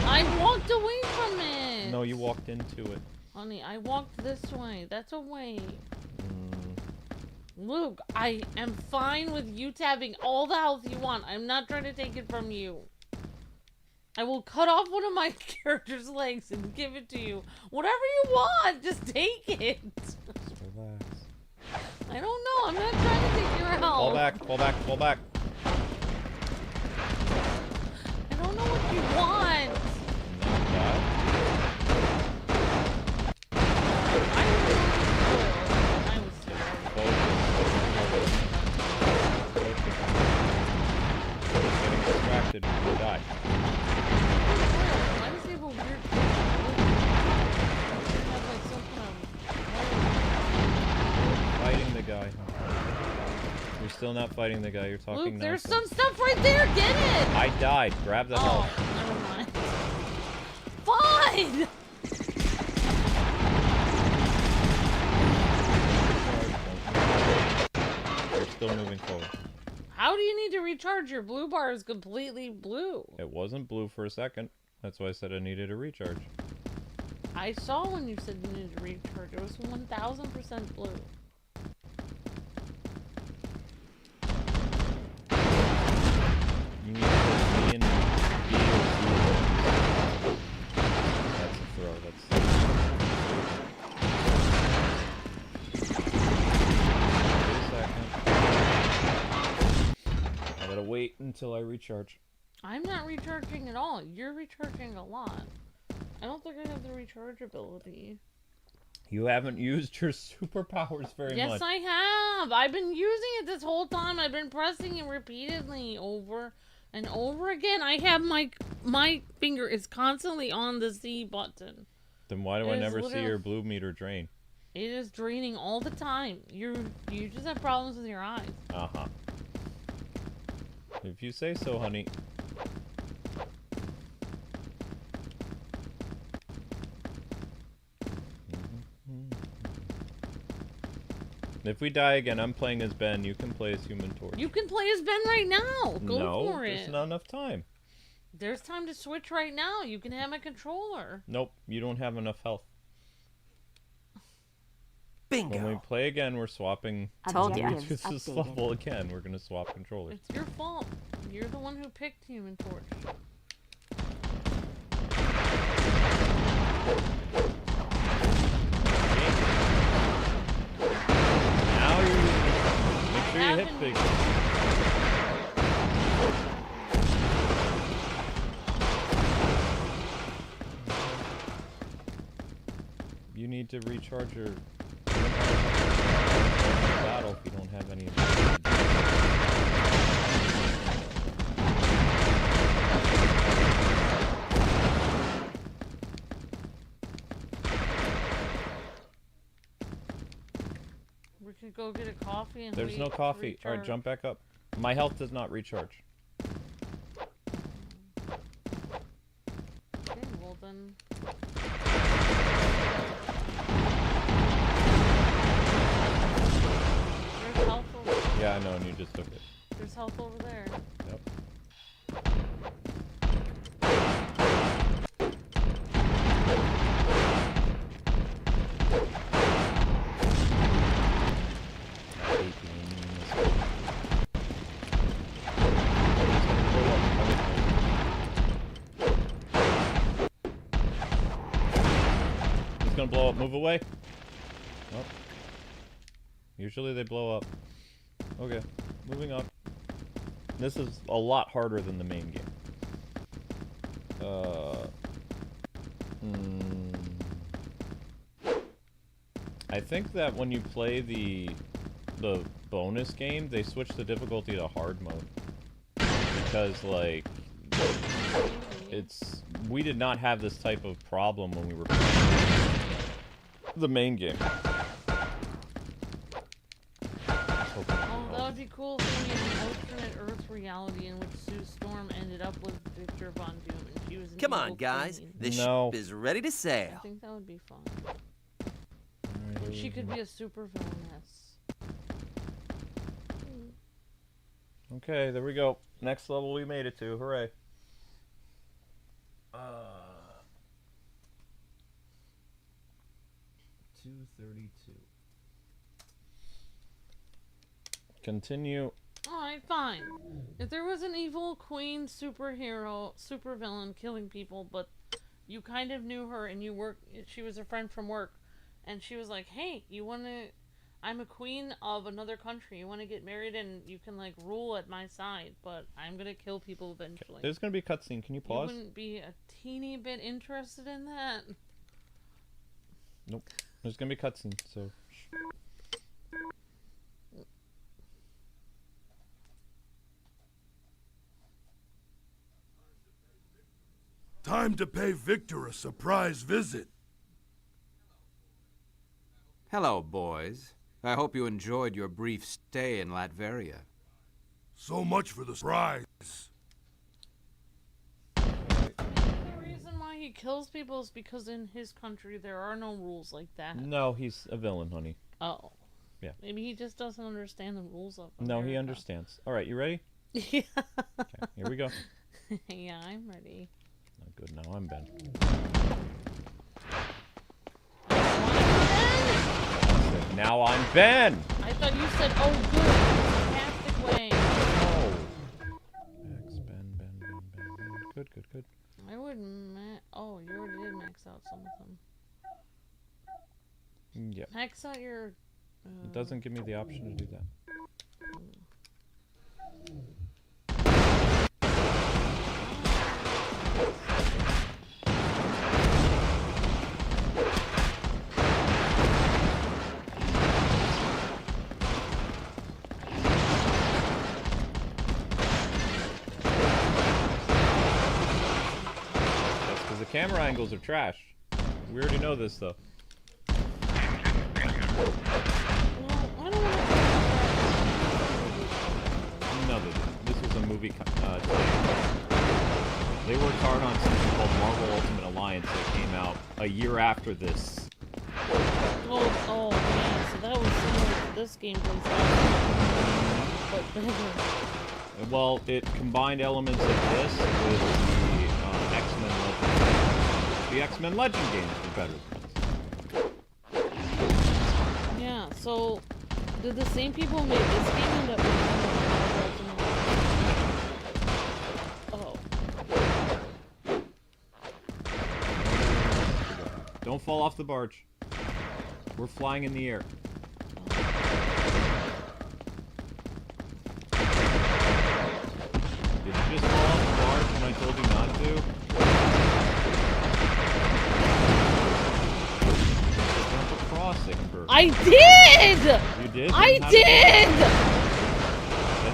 I walked away from it! No, you walked into it. Honey, I walked this way. That's a way. Luke, I am fine with you having all the health you want. I'm not trying to take it from you. I will cut off one of my character's legs and give it to you. Whatever you want, just take it. Just relax. I don't know. I'm not trying to take your health. Fall back, fall back, fall back. I don't know what you want. I was Getting distracted, you die. why does he have a weird have like some kind Fighting the guy. You're still not fighting the guy. You're of... talking Luke, there's nonsense. some stuff right there. Get it. I died. Grab the Oh, health. never mind. Fine. You're still moving forward. How do you need to recharge? Your blue bar is completely blue. It wasn't blue for a second. That's why I said I needed a recharge. I saw when you said you needed to recharge. It was 1000% blue. You need to put me in B or C. That's a throw. That's... Wait a second. I gotta wait until I recharge. I'm not recharging at all. You're recharging a lot. I don't think I have the recharge ability. You haven't used your superpowers very much. Yes, I have. I've been using it this whole time. I've been pressing it repeatedly over and over again. I have my finger is constantly on the Z button. Then why do It I is never see literally- your blue meter drain? It is draining all the time. You just have problems with your eyes. Uh-huh. If you say so, honey. If we die again, I'm playing as Ben. You can play as Human Torch. You can play as Ben right now. Go no, for there's it. not enough time. There's time to switch right now. You can have my controller. Nope, you don't have enough health. Bingo. When we play again, we're swapping. Told ya. This is Updated. level again. We're gonna swap controllers. It's your fault. You're the one who picked Human Torch. Now you make sure you hit big. You need to recharge your battle if you don't have any. We could go get a coffee and There's wait no to coffee. All right, recharge. jump back up. My health does not recharge. Okay, well then. There's health over there. Yeah, I know, and you just took it. There's health over there. Yep. I hate being in this game. It's gonna blow up. Move away. Oh. Usually they blow up. Okay, moving on. This is a lot harder than the main game. I think that when you play the bonus game, they switch the difficulty to hard mode because like we did not have this type of problem when we were playing the main game. Oh, that would be cool if we had an alternate Earth reality in which Sue Storm ended up with Victor Von Doom and she was an Come on, evil guys. queen. This No. ship is ready to I sail. think that would be fun. And she could be a super villainess. Okay, there we go. Next level we made it to. Hooray. 232. Continue. Alright, fine. If there was an evil queen superhero, supervillain killing people, but you kind of knew her and she was a friend from work, and she was like, hey, I'm a queen of another country, you wanna get married and you can like rule at my side, but I'm gonna kill people eventually. There's gonna be a cutscene. Can you You pause? wouldn't be a teeny bit interested in that? Nope. There's gonna be a cutscene, so. Time to pay Victor a surprise visit. Hello, boys. I hope you enjoyed your brief stay in Latvaria. So much for the surprise. The reason why he kills people is because in his country there are no rules like that. No, he's a villain, honey. Oh. Yeah. Maybe he just doesn't understand the rules of No, he America. understands. Alright, you ready? Yeah. Okay, here we go. Yeah, I'm ready. Not good, now I'm Ben. Now I'm Ben! I thought you said, oh good, fantastic way. Oh. Max, Ben. Good, good, good. I would oh, you already did max out some of them. Yeah. Max out your... It doesn't give me the option to do that. That's because the camera angles are trash. We already know this, though. Well, I don't want No, this was a movie. They worked hard on something called Marvel Ultimate Alliance that came out a year after this. oh, yeah, so that was similar to this gameplay style. But better. Well, it combined elements of this with the X-Men Legend. The X-Men Legend games were better than this. Yeah, So, did the same people make this game end up? Oh. Don't fall off the barge. We're flying in the air. Did you just fall off the barge when I told you not to? Jump across, Amber. I did! You did? I did!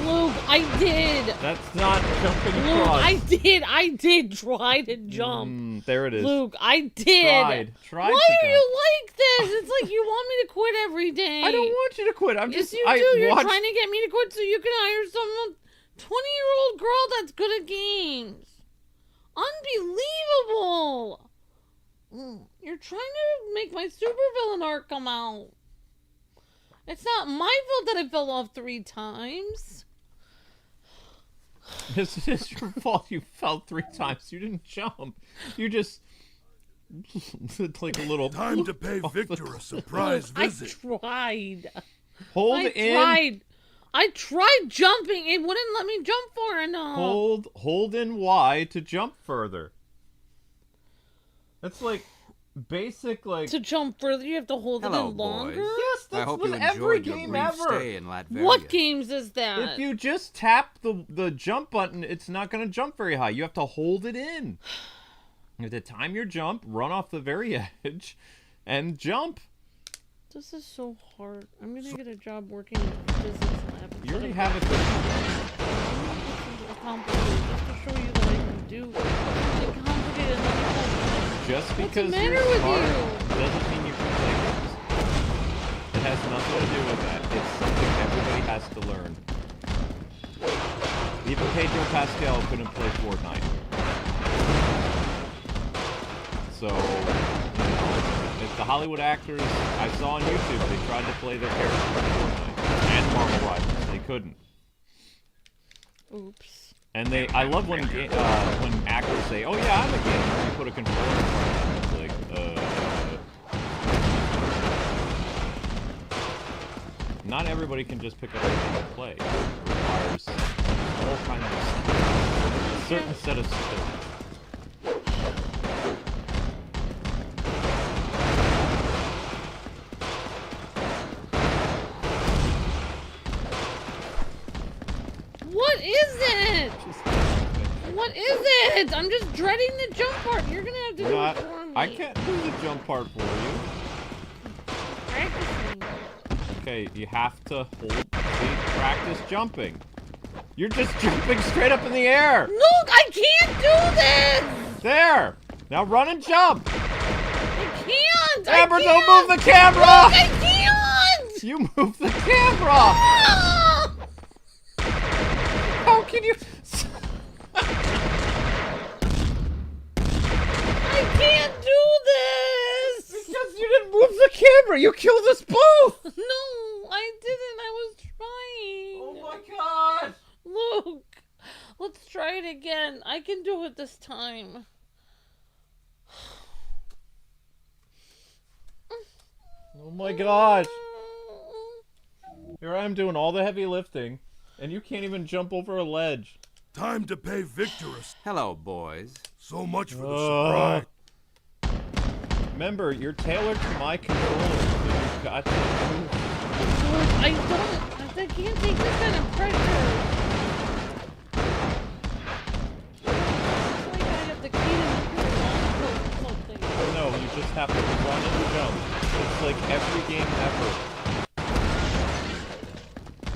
Luke, I did! That's not jumping Luke, across. I did try to jump. There it is. Luke, I did! Tried Why to are you like this? It's like you want me to quit every day. I don't want you to quit. I'm yes, just. you do. You're trying to get me to quit so you can hire some 20-year-old girl that's good at games. Unbelievable! You're trying to make my supervillain arc come out. It's not my fault that I fell off 3 times. This is your fault. You fell 3 times. You didn't jump. You just like a little. Time to pay Victor a surprise visit. I tried. I tried jumping. It wouldn't let me jump far enough. Hold in Y to jump further. That's like basic like. To jump further, you have to hold it in longer. Boys. Yes, I that's hope with you every enjoyed your game brief ever. stay in Latvaria. What games is that? If you just tap the jump button, it's not going to jump very high. You have to hold it in. You have to time your jump, run off the very edge, and jump. This is so hard. I'm gonna get a job working in a physics lab. You already have a physics lab. It's complicated just to show you that I can do. It's complicated. Just What's because the matter you're with smart you? doesn't mean you can play games. It has nothing to do with that. It's something everybody has to learn. Even Pedro Pascal couldn't play Fortnite. So, you know, if the Hollywood actors I saw on YouTube, they tried to play their characters in Fortnite and Marvel Rivals. They couldn't. Oops. And I love when actors say, "Oh yeah, I'm a gamer." You put a controller in front of them. It's like, Not everybody can just pick up a game and play. It requires all kinds of skills. A certain set of skills. What is it? What is it? I'm just dreading the jump part. You're gonna have to do it for me. I can't do the jump part for you. Practicing. Okay, you have to practice jumping. You're just jumping straight up in the air. Look, I can't do this. There. Now run and jump. I can't. Amber, I can't. don't move the camera. Look, I can't. You move the camera. Ah! How can you? I can't do this. Because you didn't move the camera. You killed us both. No, I didn't. I was trying. Oh my god. Luke, let's try it again. I can do it this time. Oh my gosh. Here I am doing all the heavy lifting, and you can't even jump over a ledge. Time to pay Victor Hello, boys. so much for the surprise. Remember, you're tailored to my controller, so you've got to move. Luke, I can't take this kind of pressure. It's like I have the key to the something. No, you just have to run and jump. It's like every game ever.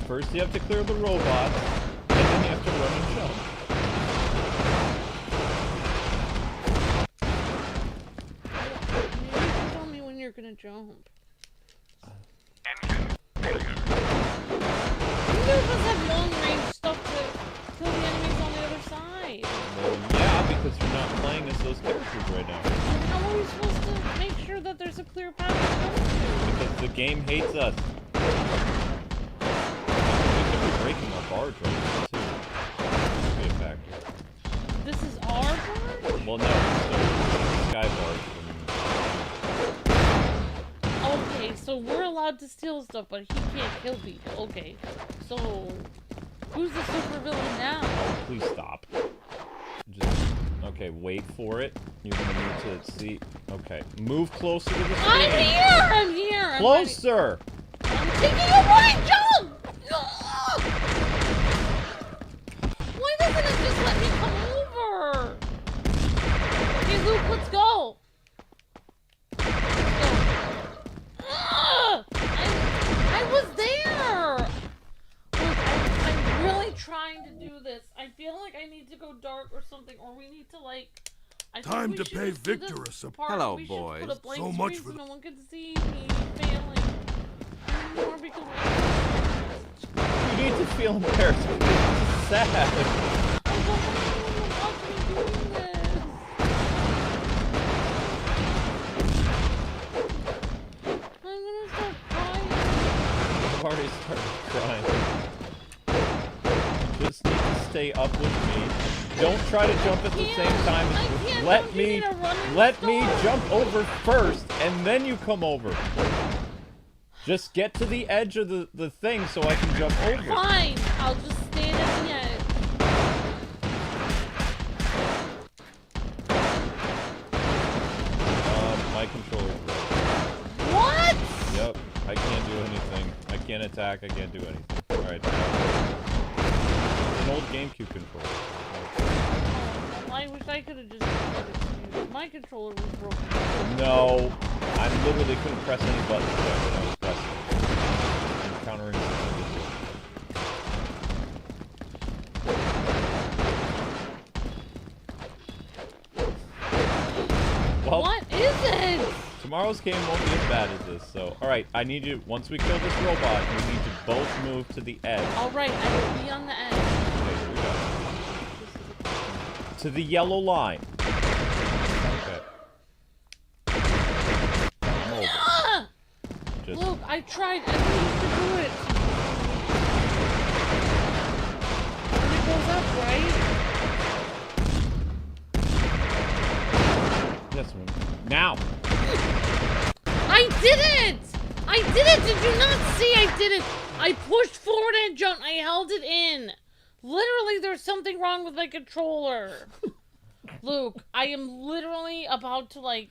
First you have to clear the robots, and then you have to run and jump. You can tell me when you're gonna jump. Neither of us have long-range stuff to kill the enemies on the other side. Well, yeah, because you're not playing as those characters right now. How are we supposed to make sure that there's a clear path to jump to? Because the game hates us. We could be breaking our barge right now, too. Could be a factor. This is our barge? Well, no, it's the sky barge. Okay, so So we're allowed to steal stuff, but he can't kill people. Okay. So who's the supervillain now? Oh, please stop. Just, okay, wait for it. You're gonna need to see. Okay, move closer to the screen. I'm here! I'm here! Closer! I'm taking a right jump! Why doesn't it just let me come over? Okay, Luke, let's go. I was there! Look, I'm really trying to do this. I feel like I need to go dark or something, or we need to, like... Time to pay Victor a support. Hello, we boys. Put a blank So much screen for so the- no one can see me failing anymore because You need to feel embarrassed. It's sad. I don't want anyone to watch me doing this. I'm gonna start crying. I've already started crying. You just need to stay up with me. Don't try to jump at the same time as me. Let me jump over first, and then you come over. Just get to the edge of the thing so I can jump over. Fine, I'll just stand at the edge. My controller's broken. What? Yep, I can't do anything. I can't attack, I can't do anything. Alright, it's an old GameCube controller. I wish I could have just my controller was broken. No, I literally couldn't press any buttons there when I was pressing. I'm countering well, what is it? tomorrow's game won't be as bad as this, so... Alright, I need you... Once we kill this robot, we need to both move to the edge. Alright, I will be on the edge. Okay, here we go. To the yellow line. Okay. I'm over. Ah! Just... Look, I tried. I need to do it. And it goes up, right? Yes, one. Now! I did it! I did it! Did you not see I did it? I pushed forward and jumped. I held it in. Literally, there's something wrong with my controller. Luke, I am literally about to, like...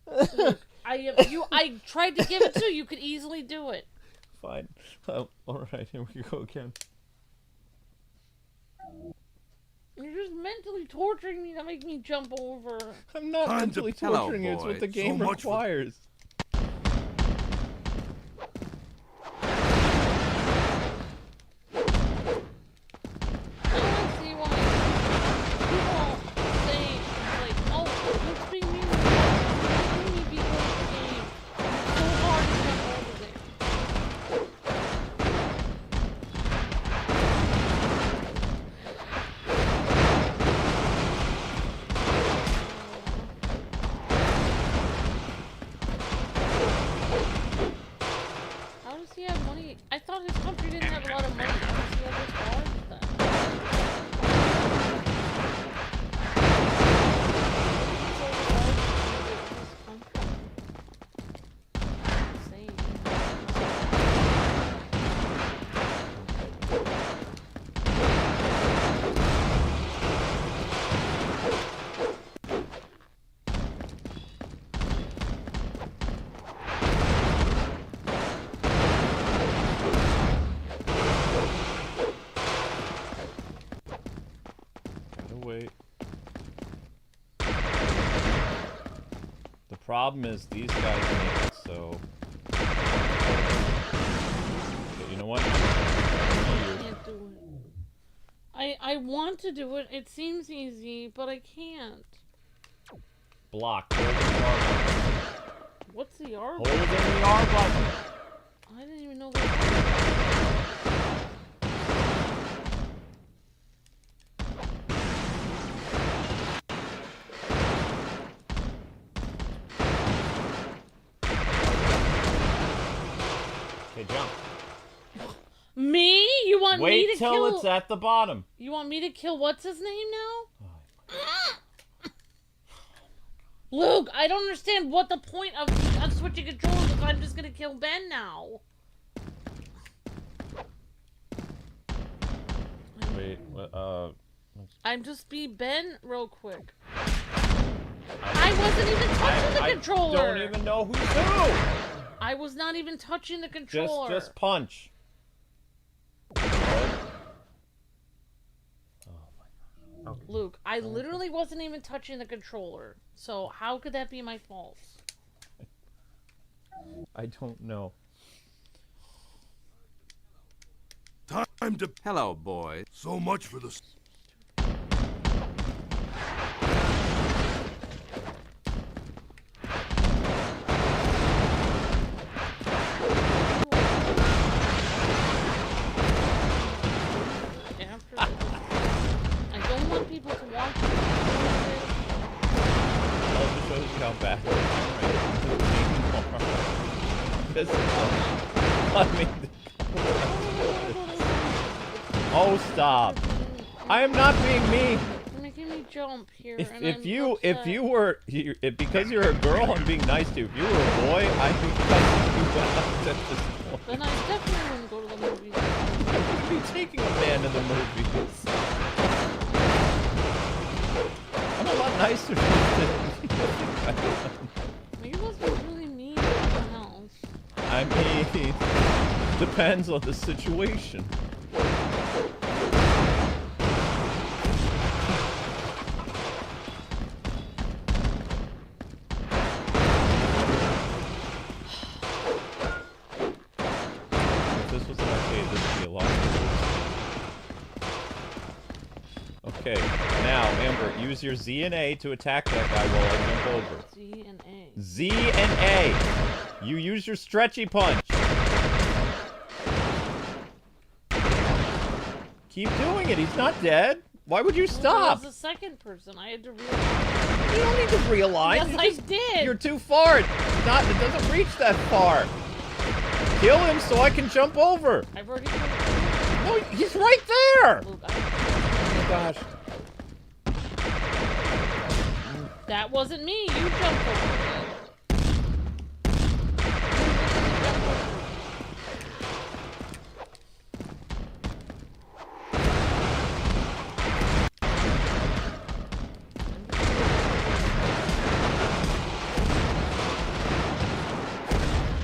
Luke, I tried to give it to you. You could easily do it. Fine. Oh, alright, here we go again. You're just mentally torturing me to make me jump over. I'm not Time to- mentally Hello, torturing you. It's what the boys. game So much for- requires. I don't see why people say, like, oh, let's be mean. Let's be because of the game. It's so hard to jump over there. How does he have money? I thought his country didn't have a lot of money. How does he have this cars then? Gotta wait. The problem is these guys make it so... Okay, you know what? Can't do it. I want to do it. It seems easy, but I can't. Block. Hold in the R button. What's the R? Hold in the R button. I didn't even know that. Okay, jump. Me? You want me Wait to till kill? it's at the bottom. You want me to kill what's his name now? Luke, I don't understand what the point of switching controls if I'm just gonna kill Ben now. Wait, I'm just be Ben real quick. I wasn't even touching the controller. I don't even know who's who. I was not even touching the controller. Just punch. Luke, I literally wasn't even touching the controller. So how could that be my fault? I don't know. Time to... Hello, boys. So much for the... I don't want people to watch it. Also shows you how bad this is. I mean, oh, stop! I am not being mean. You're making me jump here. If and you I'm were because you're a girl, I'm being nice to you. If you were a boy, I'd be cussing you out at this point. then I definitely wouldn't go to the movies. I wouldn't be taking a man to the movies. I'm a lot nicer than Maybe let's be really mean to someone else. I mean, depends on the situation. If this was an arcade, this would be a lot. Okay, now, Amber, use your Z and A to attack that guy while I jump over. Z and A. Z and A! You use your stretchy punch! Keep doing it, he's not dead! Why would you stop? Well, the second person, I had to realize. You don't need to realize. Yes, I did! You're too far! It doesn't reach that far! Kill him so I can jump over! I've already killed him. No, he's right there! Luke, Oh my gosh. that wasn't me. You jumped over me.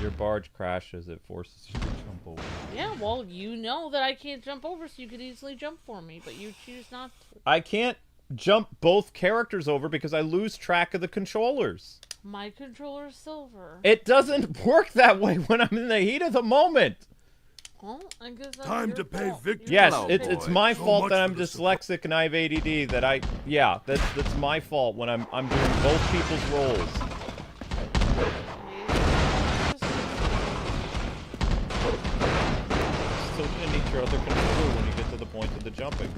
Your barge crashes, it forces you to jump over. Yeah, well, you know that I can't jump over, so you could easily jump for me, but you choose not to. I can't jump both characters over because I lose track of the controllers. My controller is silver. It doesn't work that way when I'm in the heat of the moment. Well, I guess that's Time your to pay fault. victim. Yes, Hello, it's boy. my So fault much that I'm for the dyslexic and I have ADD. That's my fault when I'm doing both people's roles. Still gonna need your other controller when you get to the point of the jumping.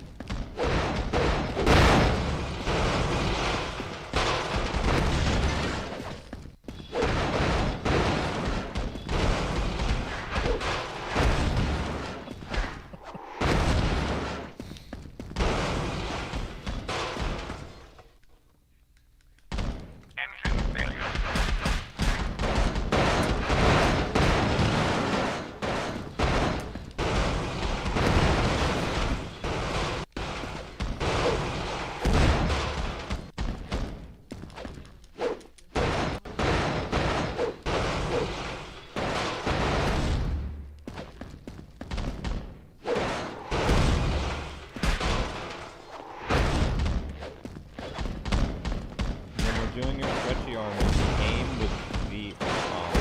Doing your stretchy arm, you aim with the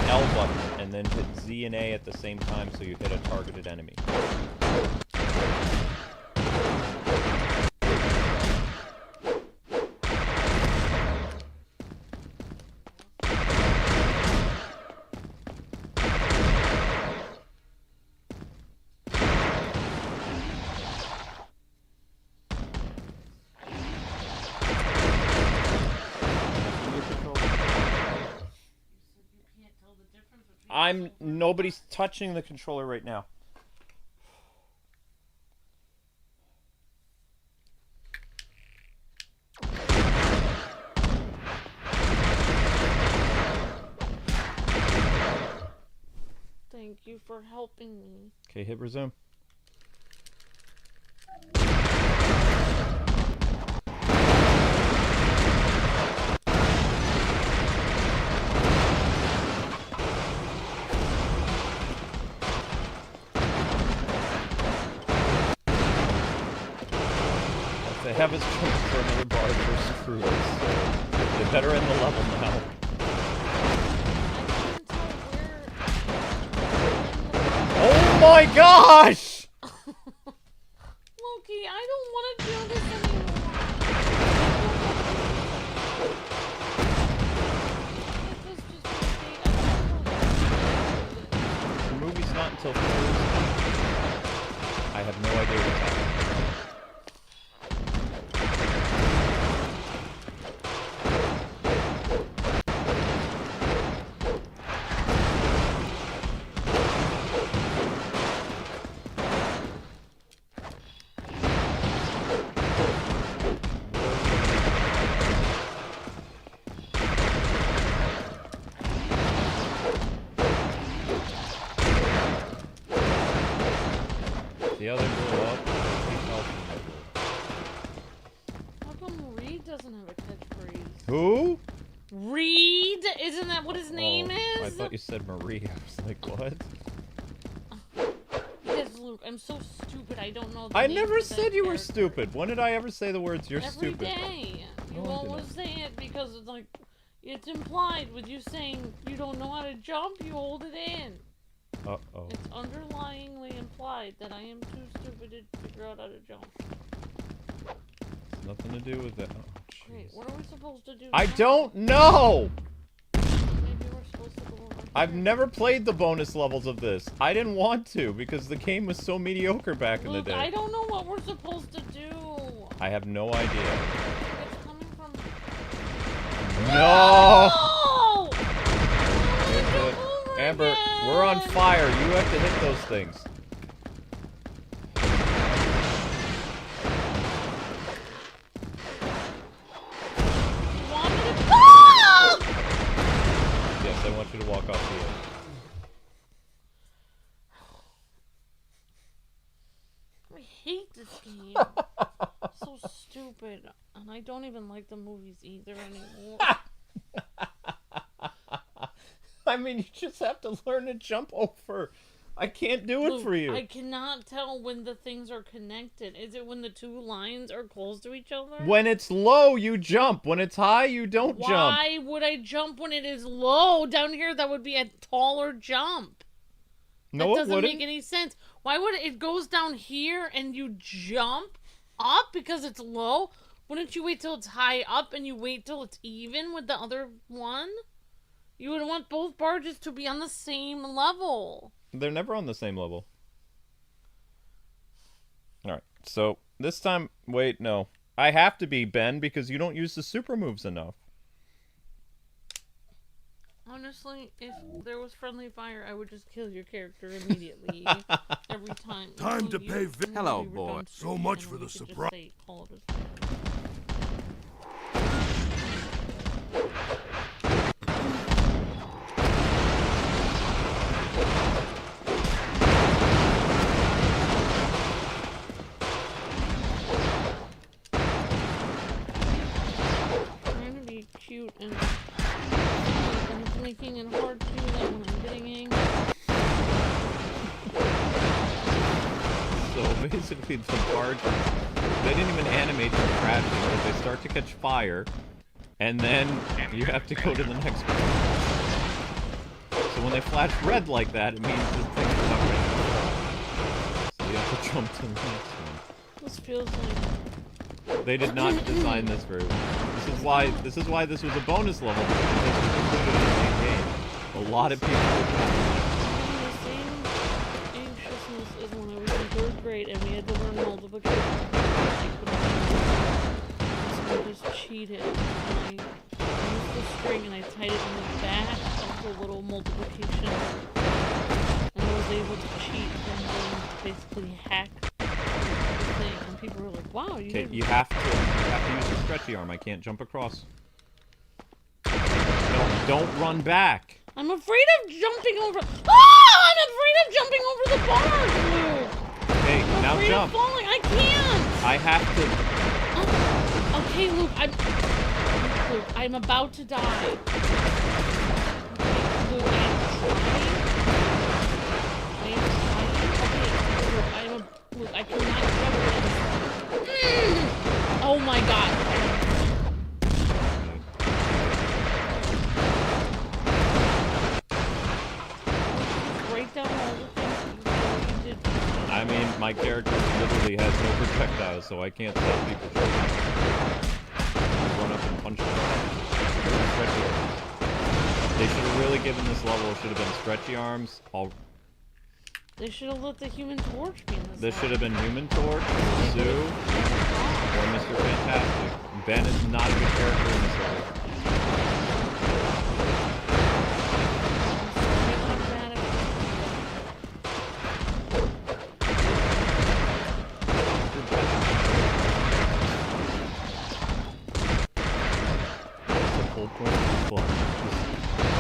L button and then hit Z and A at the same time so you hit a targeted enemy. Nobody's touching the controller right now. you for helping me. Okay, hit resume. They have us jump for another bar versus cruise, so they better end the level now. Oh my gosh! Loki, I don't want to do this anymore. The movie's not until Thursday. I have no idea what's happening. The other blew up. How come Reed doesn't have a catchphrase? Who? Reed? Isn't that what his name is? I thought you said Marie. I was like, what? Yes, Luke. I'm so stupid. I don't know. I never said you were stupid. When did I ever say the words "you're Every stupid"? Every day. You No, I always say it because it's like it's implied with you saying you don't know how to jump. You hold it in. Uh-oh. It's underlyingly implied that I am too stupid to figure out how to jump. It's nothing to do with that. Oh, Wait, what are we supposed to do? I now? don't know! Maybe we're supposed to go over I've here. never played the bonus levels of this. I didn't want to because the game was so mediocre back in the Luke, day. I don't know what we're supposed to do. I have no idea. It's coming from... No! Oh! Amber, we're on fire. You have to hit those things. You want me to... Oh! Yes, I want you to walk off the edge. I hate this game. So stupid. And I don't even like the movies either anymore. I mean, you just have to learn to jump over. I can't do it Luke, for you. I cannot tell when the things are connected. Is it when the two lines are close to each other? When it's low, you jump. When it's high, you don't jump. Why would I jump when it is low? Down here, that would be a taller jump. No, that it doesn't wouldn't. make any sense. Why would it goes down here and you jump up because it's low? Wouldn't you wait till it's high up and you wait till it's even with the other one? You would want both barges to be on the same level. They're never on the same level. Alright, so this time... Wait, no. I have to be Ben because you don't use the super moves enough. Honestly, if there was friendly fire, I would just kill your character immediately. Every time. Time to until you- pay until Hello, we were boy. done So speaking, much and for then the we could just surprise. say, call it a- Trying to be cute and it's making it hard to do that when I'm getting angry. So basically the barge... They didn't even animate them crashing, but they start to catch fire. And then you have to go to the next one. So when they flash red like that, it means the thing is not ready. So you have to jump to the next one. This feels like They did not design this very well. This is why this was a bonus level, because this was included in the main game. A lot of people the same anxiousness as when I was in 3rd grade and we had to learn multiplication. So I just cheated. And I used the string and I tied it on the back of the little multiplication. And I was able to cheat and then basically hack the thing. And people were like, wow, you Okay, did you have to use the stretchy arm. I can't jump across. No, don't run back. I'm afraid of jumping over. Oh, I'm afraid of jumping over the bars, Luke. Hey, I'm now afraid jump. of falling. I can't. I have to. Okay, Luke, I'm about to die. Okay, Luke, Luke, I cannot cover this. Oh my god. Break down all the things that you did. I mean, my character literally has no projectiles, so I can't stop people shooting. Run up and punch them. Stretchy arms. They should have really given this level, should have been stretchy arms. They should have let the Human Torch be in this. This should have been Human Torch, Sue, or Mr. Fantastic. Ben is not a good character in this level. That's the whole point of this level.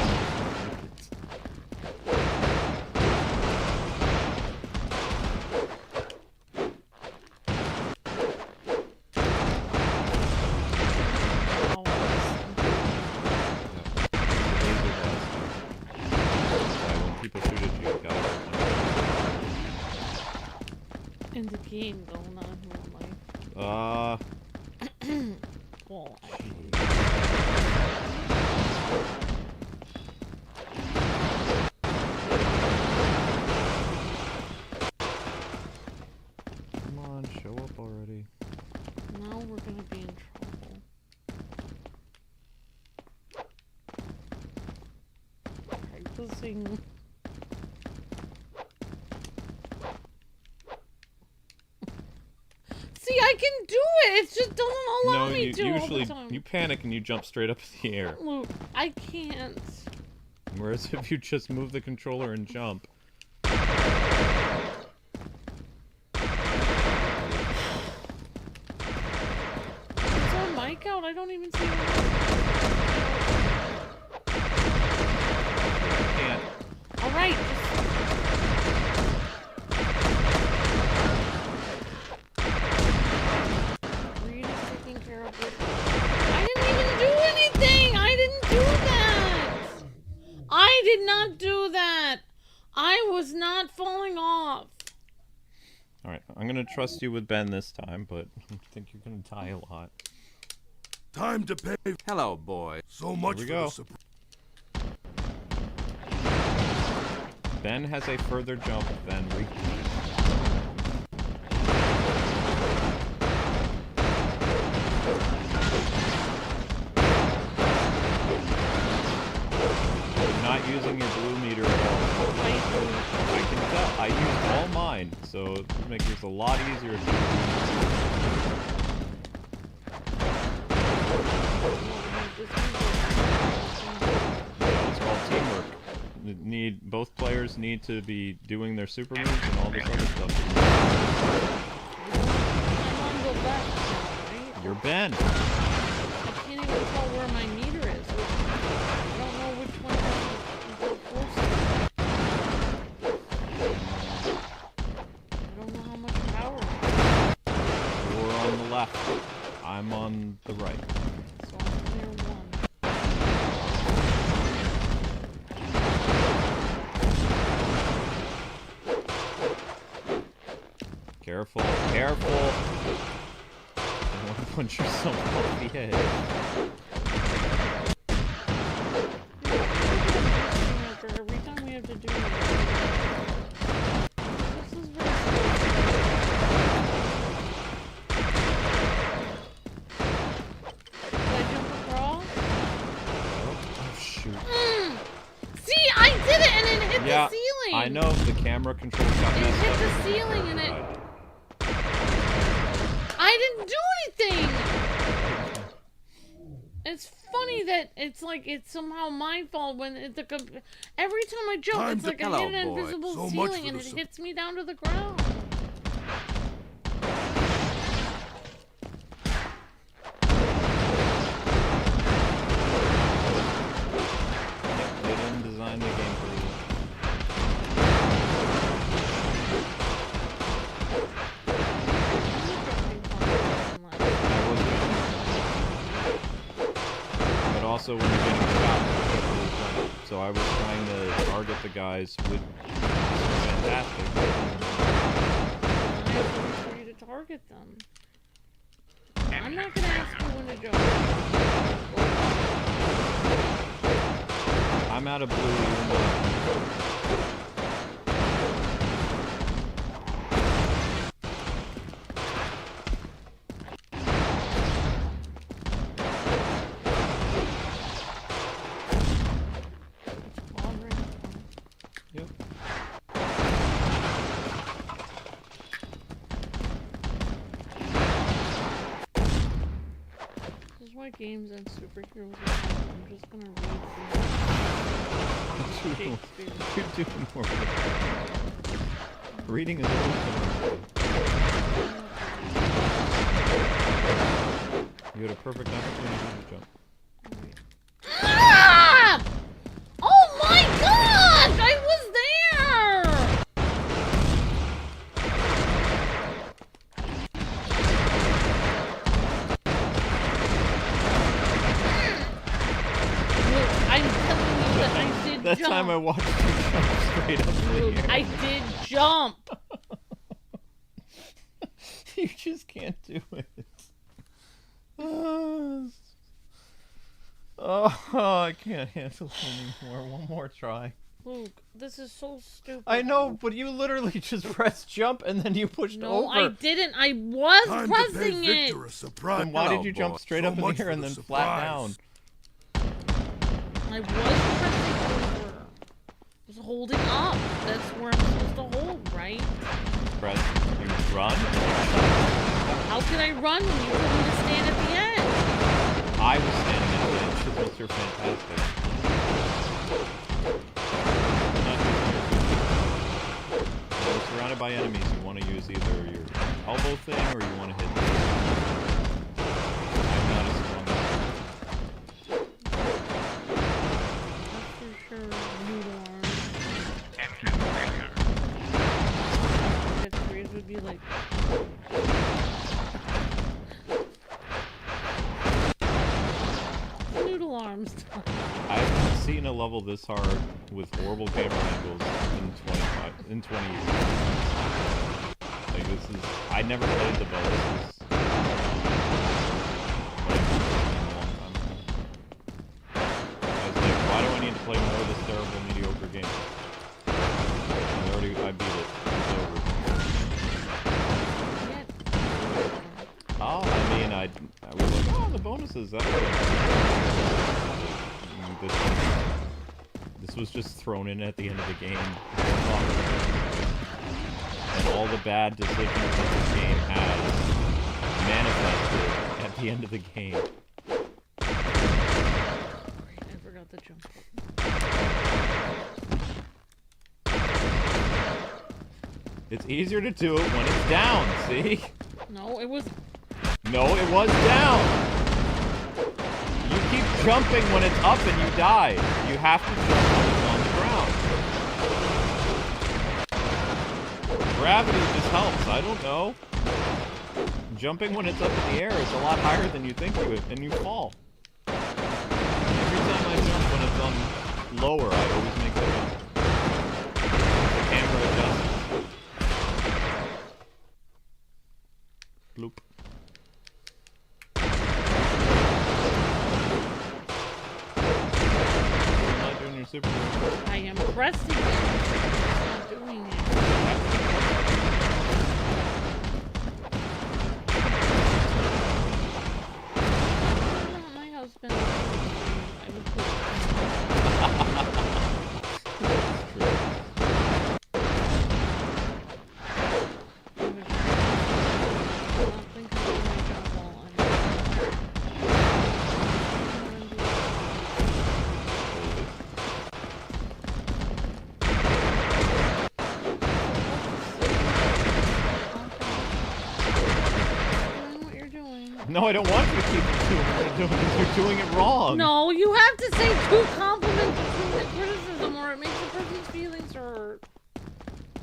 In the game, though, not in real life. Well, Come on, show up already. now we're gonna be in trouble. Practicing. See, I can do it. It just doesn't allow me to. Usually all the time. you panic and you jump straight up in the air. Luke, I can't. Whereas if you just move the controller and jump. Is our mic out? I don't even see it. I can't. Alright, Rita's taking care of it. I didn't even do anything! I didn't do that! I did not do that! I was not falling off. Alright, I'm gonna trust you with Ben this time, but I think you're gonna die a lot. Time to pay Hello, boy. so much Here we for go. the surprise. Ben has a further jump than Rita. You're not using your blue meter at all. I can tell. I used all mine, so it would make this a lot easier if you it's called teamwork. Both players need to be doing their super moves and all this other stuff. I'm on the left, right? You're Ben. I can't even tell where my meter is. I don't know which one has the force. I don't know how much power. You're on the left. I'm on the right. So I'm clear one. Careful, careful. You don't want to punch yourself off the head. Every time we have to do it. This is very Did I jump across? Oh, shoot. See, I did it and it hit Yeah, the ceiling! I know the camera controls got It messed hit up. the ceiling and it... I didn't do anything! It's funny that it's like it's somehow my fault when every time I jump, Time it's to- like I Hello, hit an boy. invisible So much ceiling for and the it hits me down to the ground. They didn't design the game for you. also when you're getting shot. So I was trying to target the guys with fantastic. I have to wait for you to target them. I'm not gonna ask you when to jump. I'm out of blue. Yep. This is why games and superheroes are fun. I'm just gonna read through Shakespeare. You're doing more. Reading is always been. You had a perfect opportunity to jump. Ah! Oh my gosh! I was there! Look, I'm telling you that I did That jump. time I watched you jump straight up in the Luke, air. I did jump. You just can't do it. I can't handle it anymore. One more try. Luke, this is so stupid. I know, but you literally just pressed jump and then you pushed No, over. I didn't. I was Time to pay pressing it. Victor a surprise. Then why did you Hello, jump boy. straight So up in much the air for and the then flat down? surprise. I was pressing over. I was holding up. That's where I'm supposed to hold, right? Press. You run. How could I run when you told me to stand at the end? I was standing at the edge because Mr. Fantastic. You're surrounded by enemies. You want to use either your elbow thing or you want to hit them. I'm not as strong. That's for sure. Noodle arms. Catchphrase would be like. Noodle arms. I haven't seen a level this hard with horrible camera angles in 20 years. Like this is, I never played the bonuses. I was like, why do I need to play more of this terrible, mediocre game? I beat it. It's over. Oh, I mean, I was like, oh, the bonuses. That's good. This was just thrown in at the end of the game. And all the bad decisions that this game has manifested at the end of the game. I forgot the jump. It's easier to do it when it's down, see? No, it was. No, it was down! You keep jumping when it's up and you die. You have to jump when it's on the ground. Gravity just helps, I don't know. Jumping when it's up in the air is a lot higher than you think you would, and you fall. Every time I jump when it's on lower, I always make the jump. The camera adjusts. Bloop. You're not doing your super move. I am pressing it. I'm not doing it. My husband. I would put No, I don't want you to keep doing what you're doing because you're doing it wrong. No, you have to say two compliments between criticism or it makes the person's feelings hurt.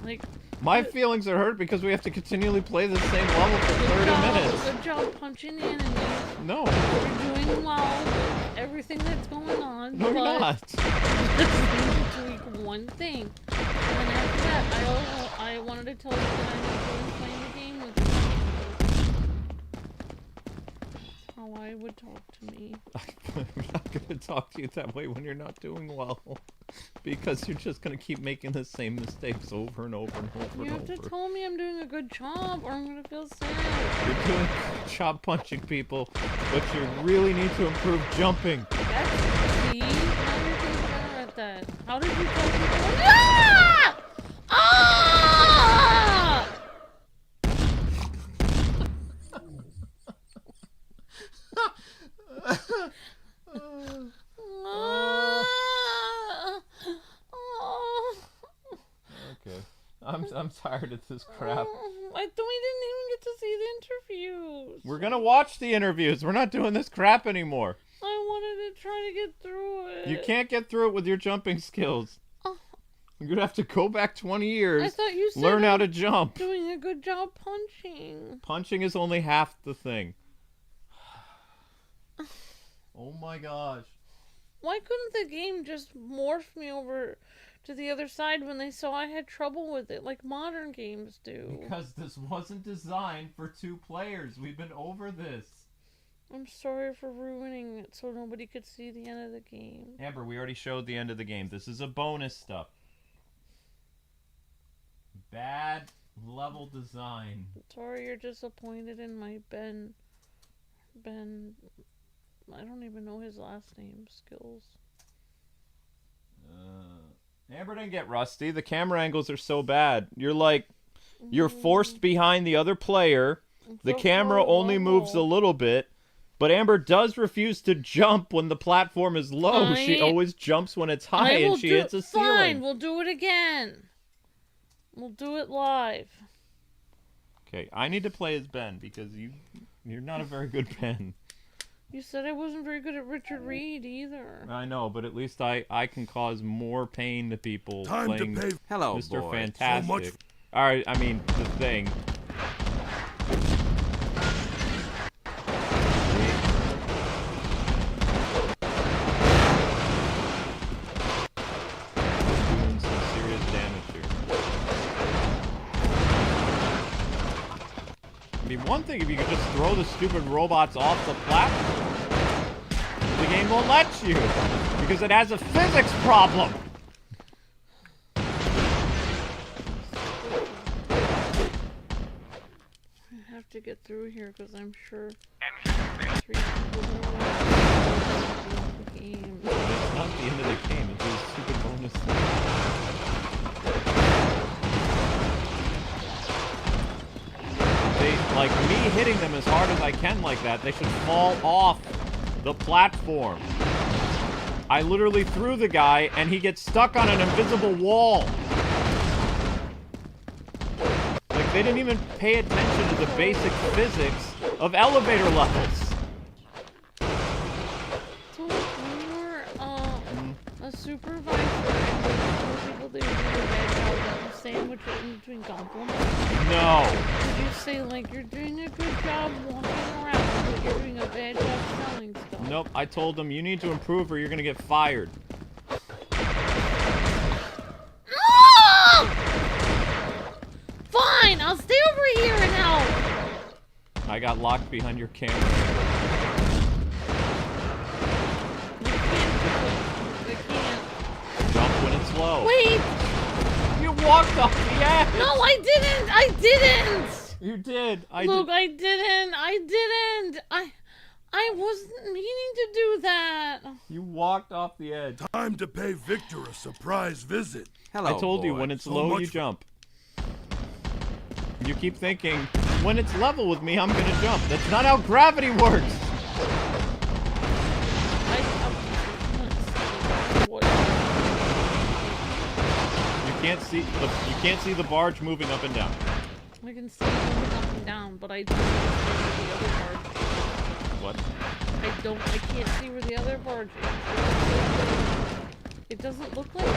Like, My feelings are hurt because we have to continually play the same level for 30 minutes. Good job punching enemies. No. You're doing well with everything that's going on. No, you're but not. just need to tweak one thing. And then after that, I wanted to tell you that I'm enjoying playing the game with you. That's how I would talk to me. I'm not gonna talk to you that way when you're not doing well. Because you're just gonna keep making the same mistakes over and over and over You and have over. to tell me I'm doing a good job, or I'm gonna feel sad. You're doing chop punching people, but you really need to improve jumping. That's see. Now you're getting better at that. How did you tell people? Ah! Ah! Okay. I'm tired of this crap. We didn't even get to see the interviews. We're gonna watch the interviews. We're not doing this crap anymore. I wanted to try to get through it. You can't get through it with your jumping skills. You're gonna have to go back 20 years. I thought you said learn how I'm to jump. doing a good job punching. Punching is only half the thing. Oh my gosh. Why couldn't the game just morph me over to the other side when they saw I had trouble with it, like modern games do? Because this wasn't designed for 2 players. We've been over this. I'm sorry for ruining it so nobody could see the end of the game. Amber, we already showed the end of the game. This is a bonus stuff. Bad level design. Sorry you're disappointed in my Ben, I don't even know his last name, skills. Amber didn't get rusty. The camera angles are so bad. You're forced behind the other player. The camera only moves a little bit. But Amber does refuse to jump when the platform is low. She always jumps when it's high and she hits a ceiling. Fine, we'll do it again. We'll do it live. Okay, I need to play as Ben because you're not a very good Ben. You said I wasn't very good at Richard Reed either. I know, but at least I can cause more pain to people Time playing to pay. Hello, Mr. boy. Fantastic. So much. Alright, I mean, the thing. Doing some serious damage here. I mean, one thing if you could just throw the stupid robots off the platform. The game won't let you because it has a physics problem. I have to get through here because I'm sure 3 people don't want to the game. It's not the end of the game. It's a stupid bonus thing. Like me hitting them as hard as I can like that, they should fall off the platform. I literally threw the guy and he gets stuck on an invisible wall. Like they didn't even pay attention to the basic physics of elevator levels. So when you were a supervisor and you told people they were doing a bad job, that you sandwich it in between compliments? No. Did you say like you're doing a good job walking around, but you're doing a bad job selling stuff? Nope, I told them you need to improve or you're gonna get fired. Oh! Fine, I'll stay over here and help. I got locked behind your camera. I can't. Jump when it's low. Wait! You walked off the edge! No, I didn't! I didn't! You did. Look, I didn't. I wasn't meaning to do that. You walked off the edge. Time to pay Victor a surprise visit. Hello, I told you, boy. when it's So low, much you for- jump. You keep thinking, when it's level with me, I'm gonna jump. That's not how gravity works! You can't see the barge moving up and down. I can see it moving up and down, but I don't see where the other barge is. What? I can't see where the other barge is. It doesn't look like it.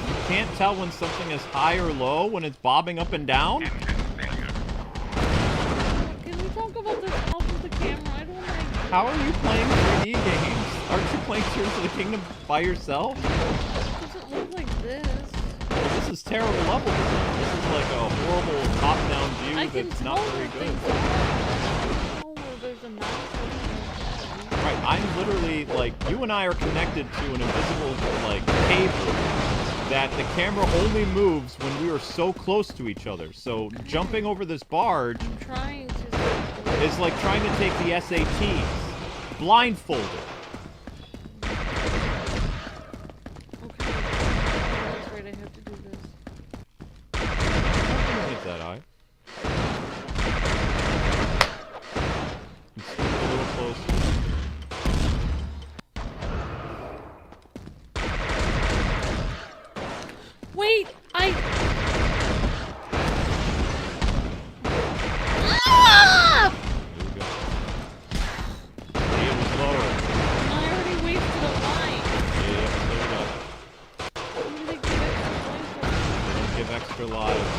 You can't tell when something is high or low when it's bobbing up and down? Can we talk about this off How are you playing 3D games? Aren't you playing Tears of the Kingdom by yourself? It doesn't look like this. Well, this is terrible level design. This is like a horrible top-down view I can that's tell not very where good. things are. I can tell where there's a mouse. Right, I'm literally, like, you and I are connected to an invisible, like, cable that the camera only moves when we are so close to each other. So jumping over this barge I'm trying to. is like trying to take the SATs, blindfolded. Okay. That's right, I have to do this. Hit that eye. It's a little closer. Wait, There we go. See, it was lower. I already wasted a line. Yeah, there we go. What do they give extra points for? They don't give extra lives.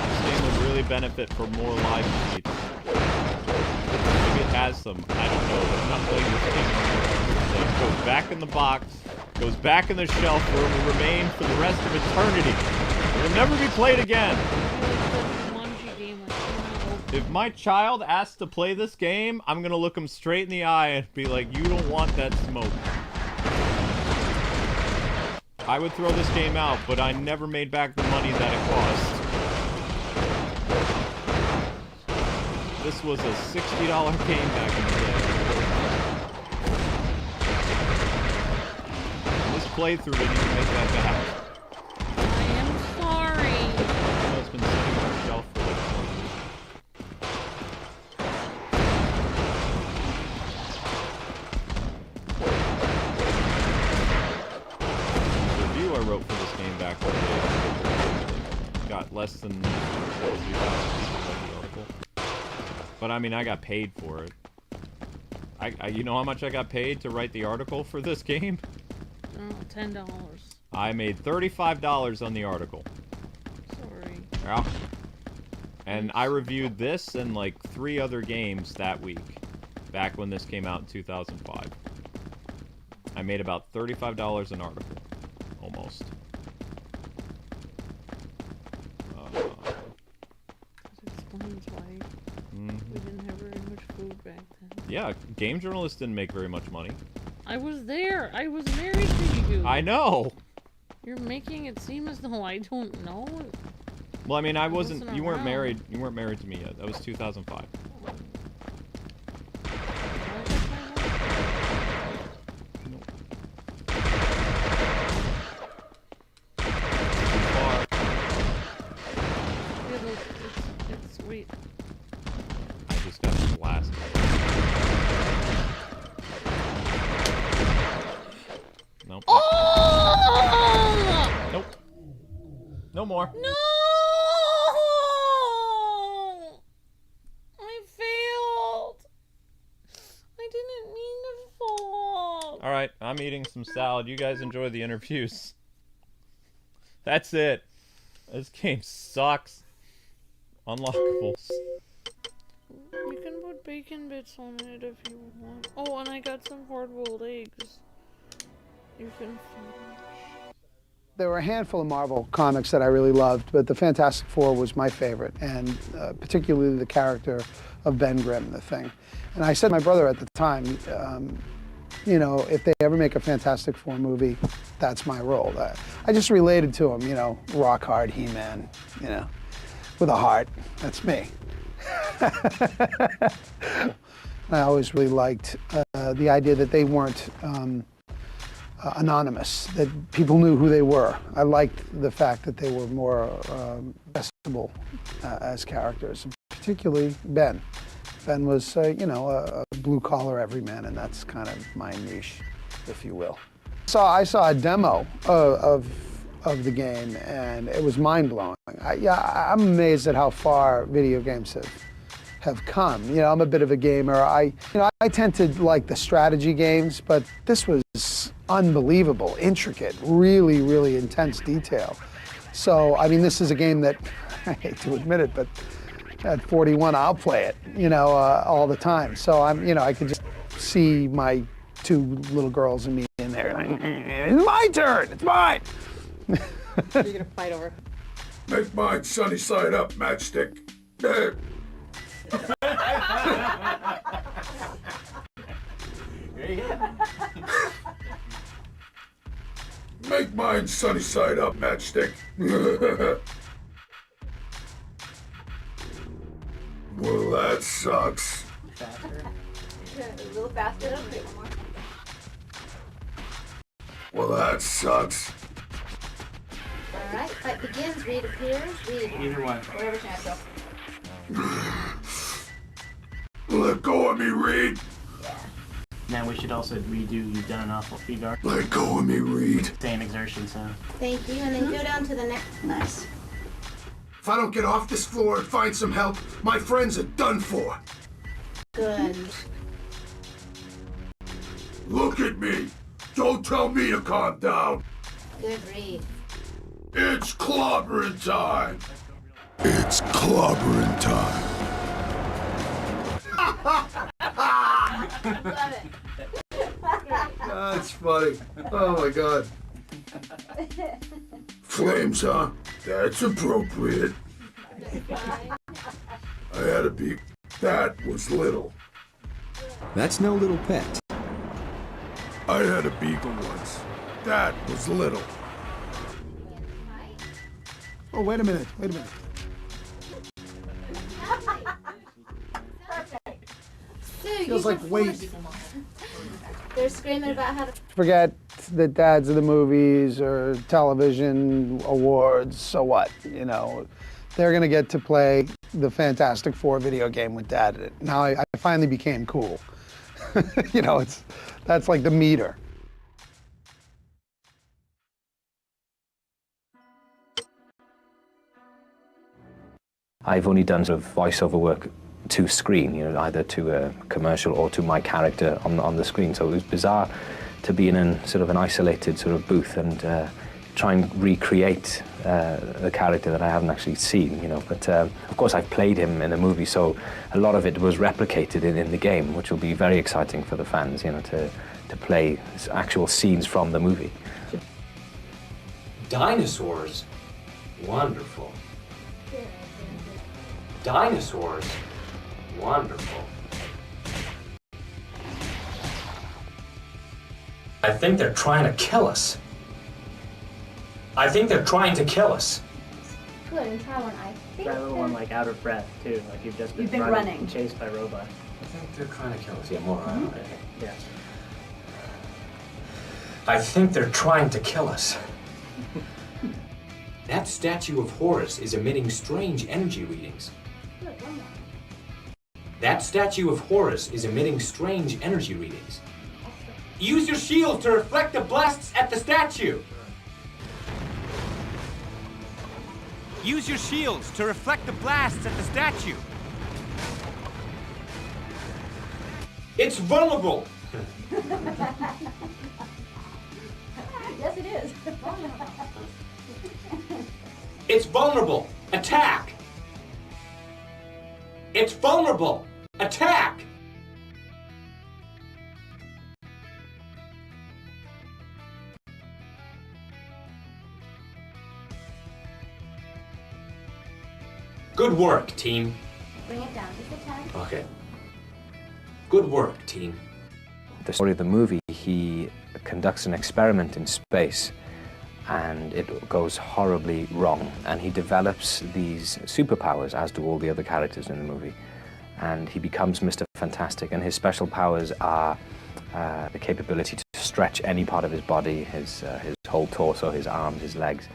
This game would really benefit for more live feeds. Maybe it has some. I don't know. I'm not playing this game anymore. It goes back in the box, goes back in the shelf where it will remain for the rest of eternity. It will never be played again. If my child asks to play this game, I'm gonna look him straight in the eye and be like, you don't want that smoke. I would throw this game out, but I never made back the money that it cost. This was a $60 game back in the day. This playthrough didn't even make that back. I am sorry. It's been sitting on the shelf for like 20 years. The review I wrote for this game back in the day got less than 3,000 people read the article. But I mean, I got paid for it. You know how much I got paid to write the article for this game? Oh, $10. I made $35 on the article. Sorry. Yeah. And I reviewed this and like 3 other games that week, back when this came out in 2005. I made about $35 an article. Almost. That explains why we didn't have very much food back then. Yeah, game journalists didn't make very much money. I was there. I was married to you. I know! You're making it seem as though I don't know. Well, I mean, I wasn't, you weren't around. married, you weren't married to me yet. That was 2005. It's sweet. I just got blasted. Nope. Oh! Nope. No more. No! I failed. I didn't mean to fall. Alright, I'm eating some salad. You guys enjoy the interviews. That's it. This game sucks. Unlockables. You can put bacon bits on it if you want. Oh, and I got some hard-boiled eggs. You can finish. There were a handful of Marvel comics that I really loved, but the Fantastic Four was my favorite, and particularly the character of Ben Grimm, the Thing. And I said to my brother at the time, you know, if they ever make a Fantastic Four movie, that's my role. I just related to him, you know, rock hard He-Man, you know, with a heart. That's me. I always really liked the idea that they weren't anonymous, that people knew who they were. I liked the fact that they were more accessible as characters, particularly Ben. Ben was, you know, a blue-collar everyman, and that's kind of my niche, if you will. So I saw a demo of the game, and it was mind-blowing. I'm amazed at how far video games have come. You know, I'm a bit of a gamer. I tend to like the strategy games, but this was unbelievable, intricate, really, really intense detail. So, I mean, this is a game that, I hate to admit it, but at 41, I'll play it, you know, all the time. So you know, I can just see my two little girls and me in there. Like, it's my turn. It's mine. You're gonna fight over. Make mine sunny side up, Matchstick. Make mine sunny side up, Matchstick. Well, that sucks. Faster. A little faster. A bit more. Well, that sucks. All right, fight begins. Reed appears. Reed. Either one. Whatever's natural. Let go of me, Reed. Now we should also redo You've Done Enough for Free Guard. Let go of me, Reed. Same exertion sound. Thank you, and then go down to the next. Nice. If I don't get off this floor and find some help, my friends are done for. Good. Look at me. Don't tell me to calm down. Good read. It's clobbering time. It's clobbering time. Love it. That's funny. Oh my God. Flames, huh? That's appropriate. I had to be. That was little. That's no little pet. I had a beagle once. That was little. Oh, wait a minute. Wait a minute. Perfect. So Feels like weight. They're screaming about how to. Forget the dads of the movies or television awards. So what? You know, they're gonna get to play the Fantastic Four video game with Dad in it. Now I finally became cool. You know, that's like the meter. I've only done sort of voiceover work to screen, you know, either to a commercial or to my character on the screen. So it was bizarre to be in sort of an isolated sort of booth and try and recreate the character that I haven't actually seen, you know. But of course I've played him in the movie, so a lot of it was replicated in the game, which will be very exciting for the fans, you know, to play actual scenes from the movie. Dinosaurs? Wonderful. Dinosaurs? Wonderful. I think they're trying to kill us. I think they're trying to kill us. Good, and try one. I think. Try a little one like out of breath too, like you've just been, running. chased by robots. I think they're trying to kill us. Yeah, more. Yeah. I think they're trying to kill us. That statue of Horus is emitting strange energy readings. Good, one more. That statue of Horus is emitting strange energy readings. Use your shield to reflect the blasts at the statue. Use your shields to reflect the blasts at the statue. It's vulnerable. Yes, it is. It's vulnerable. Attack. It's vulnerable. Attack. Good work, team. Bring it down just a tad. Okay. Good work, team. The story of the movie, he conducts an experiment in space and it goes horribly wrong, and he develops these superpowers, as do all the other characters in the movie, and he becomes Mr. Fantastic, and his special powers are the capability to stretch any part of his body, his whole torso, his arms, his legs.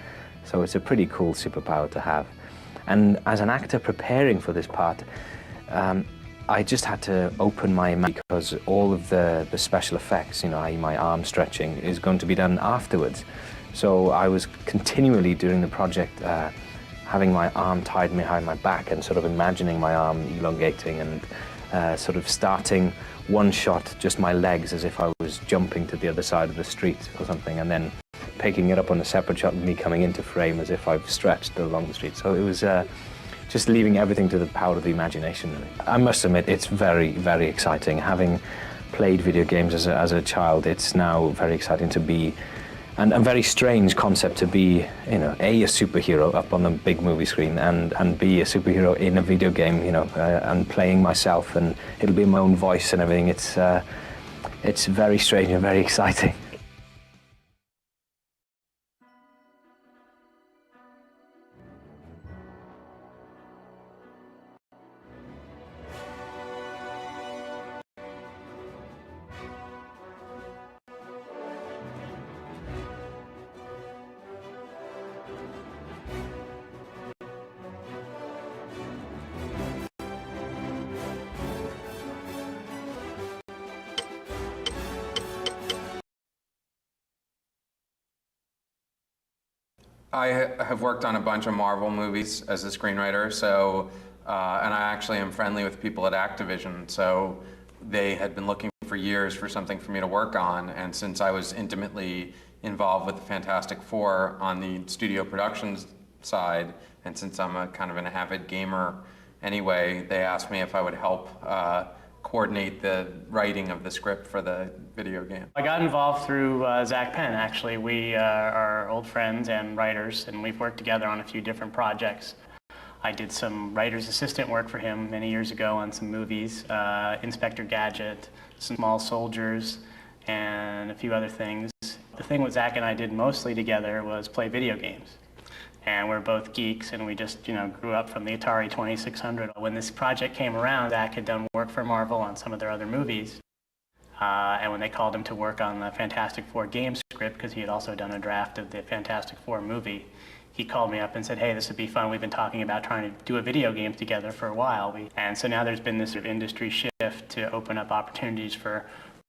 So it's a pretty cool superpower to have. And as an actor preparing for this part, I just had to open my mind, because all of the special effects, you know, i.e. my arm stretching, is going to be done afterwards. So I was continually during the project having my arm tied behind my back and sort of imagining my arm elongating and sort of starting one shot, just my legs, as if I was jumping to the other side of the street or something, and then picking it up on a separate shot and me coming into frame as if I've stretched along the street. So it was just leaving everything to the power of the imagination, really. I must admit, it's very, very exciting having played video games as a child, it's now very exciting to be, and a very strange concept to be, you know, a superhero up on the big movie screen, and be a superhero in a video game, you know, and playing myself, and it'll be my own voice and everything. It's very strange and very exciting. I have worked on a bunch of Marvel movies as a screenwriter, so, and I actually am friendly with people at Activision, so they had been looking for years for something for me to work on, and since I was intimately involved with the Fantastic Four on the studio productions side, and since I'm a kind of an avid gamer anyway, they asked me if I would help coordinate the writing of the script for the video game. I got involved through Zach Penn, actually. We are old friends and writers, and we've worked together on a few different projects. I did some writer's assistant work for him many years ago on some movies, Inspector Gadget, Small Soldiers, and a few other things. The thing what Zach and I did mostly together was play video games. And we're both geeks, and we just, you know, grew up from the Atari 2600. When this project came around, Zach had done work for Marvel on some of their other movies. And when they called him to work on the Fantastic Four game script, because he had also done a draft of the Fantastic Four movie, he called me up and said, hey, this would be fun. We've been talking about trying to do a video game together for a while. And so now there's been this sort of industry shift to open up opportunities for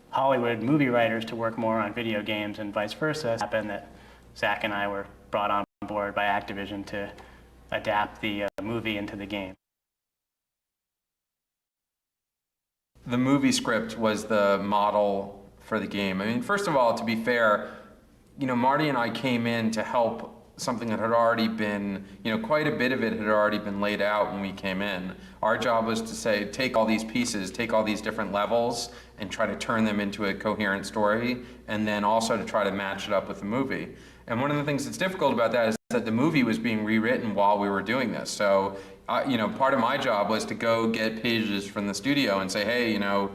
Hollywood movie writers to work more on video games and vice versa. It happened that Zach and I were brought on board by Activision to adapt the movie into the game. The movie script was the model for the game. I mean, first of all, to be fair, you know, Marty and I came in to help something that had already been, you know, quite a bit of it had already been laid out when we came in. Our job was to say, take all these pieces, take all these different levels, and try to turn them into a coherent story, and then also to try to match it up with the movie. And one of the things that's difficult about that is that the movie was being rewritten while we were doing this. So, you know, part of my job was to go get pages from the studio and say, hey, you know,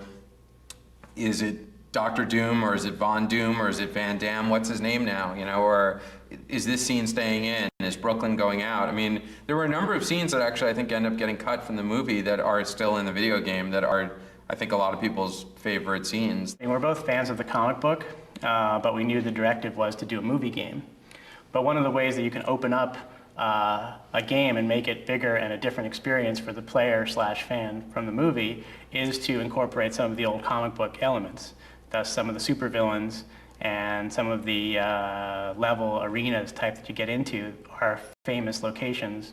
is it Dr. Doom, or is it Von Doom, or is it Van Damme? What's his name now? You know, or is this scene staying in? Is Brooklyn going out? I mean, there were a number of scenes that actually I think end up getting cut from the movie that are still in the video game that are, I think, a lot of people's favorite scenes. And we're both fans of the comic book, but we knew the directive was to do a movie game. But one of the ways that you can open up a game and make it bigger and a different experience for the player / fan from the movie is to incorporate some of the old comic book elements. Thus, some of the supervillains and some of the level arenas type that you get into are famous locations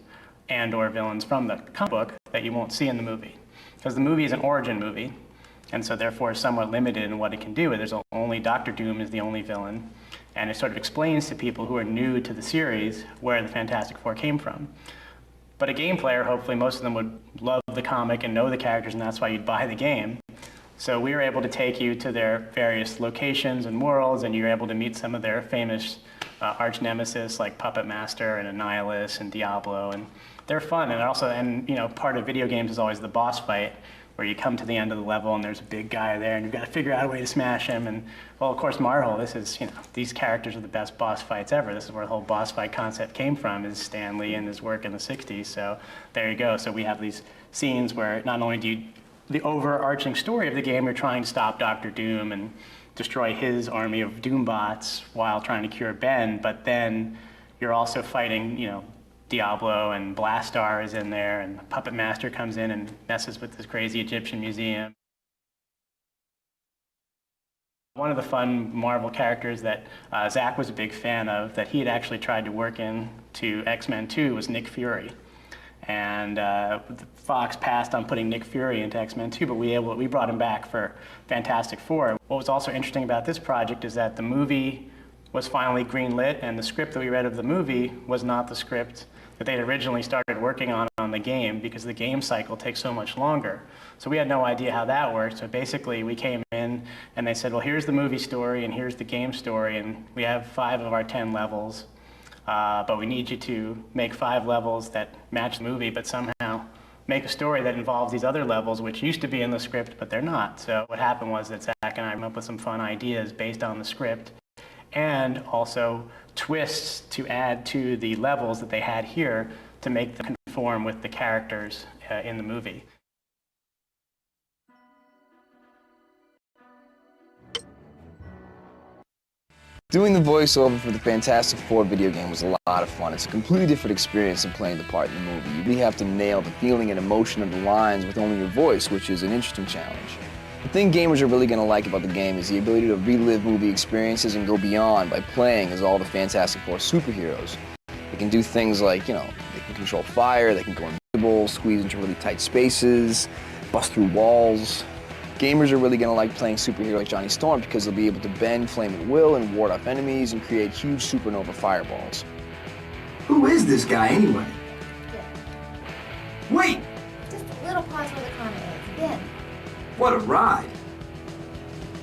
and or villains from the comic book that you won't see in the movie. Because the movie is an origin movie, and so therefore is somewhat limited in what it can do. There's only Dr. Doom is the only villain, and it sort of explains to people who are new to the series where the Fantastic Four came from. But a game player, hopefully most of them would love the comic and know the characters, and that's why you'd buy the game. So we were able to take you to their various locations and worlds, and you're able to meet some of their famous arch nemesis like Puppet Master and Annihilus and Diablo, and they're fun. And also, and you know, part of video games is always the boss fight, where you come to the end of the level and there's a big guy there and you've got to figure out a way to smash him. And well, of course, Marvel, this is, you know, these characters are the best boss fights ever. This is where the whole boss fight concept came from, is Stan Lee and his work in the 60s. So there you go. So we have these scenes where not only do you, the overarching story of the game, you're trying to stop Dr. Doom and destroy his army of Doombots while trying to cure Ben, but then you're also fighting, you know, Diablo, and Blastar is in there, and Puppet Master comes in and messes with this crazy Egyptian museum. One of the fun Marvel characters that Zach was a big fan of, that he had actually tried to work into X-Men 2, was Nick Fury. And Fox passed on putting Nick Fury into X-Men 2, but we brought him back for Fantastic Four. What was also interesting about this project is that the movie was finally greenlit, and the script that we read of the movie was not the script that they'd originally started working on the game because the game cycle takes so much longer. So we had no idea how that worked. So basically we came in and they said, well, here's the movie story and here's the game story, and we have 5 of our 10 levels, but we need you to make 5 levels that match the movie, but somehow make a story that involves these other levels, which used to be in the script, but they're not. So what happened was that Zach and I came up with some fun ideas based on the script, and also twists to add to the levels that they had here to make them conform with the characters in the movie. Doing the voiceover for the Fantastic Four video game was a lot of fun. It's a completely different experience than playing the part in the movie. You really have to nail the feeling and emotion of the lines with only your voice, which is an interesting challenge. The thing gamers are really going to like about the game is the ability to relive movie experiences and go beyond by playing as all the Fantastic Four superheroes. They can do things like, they can control fire, they can go invisible, squeeze into really tight spaces, bust through walls. Gamers are really going to like playing superhero like Johnny Storm because they'll be able to bend flame at will and ward off enemies and create huge supernova fireballs. Who is this guy anyway? Wait! Just a little pause where the comment is. Ben. What a ride!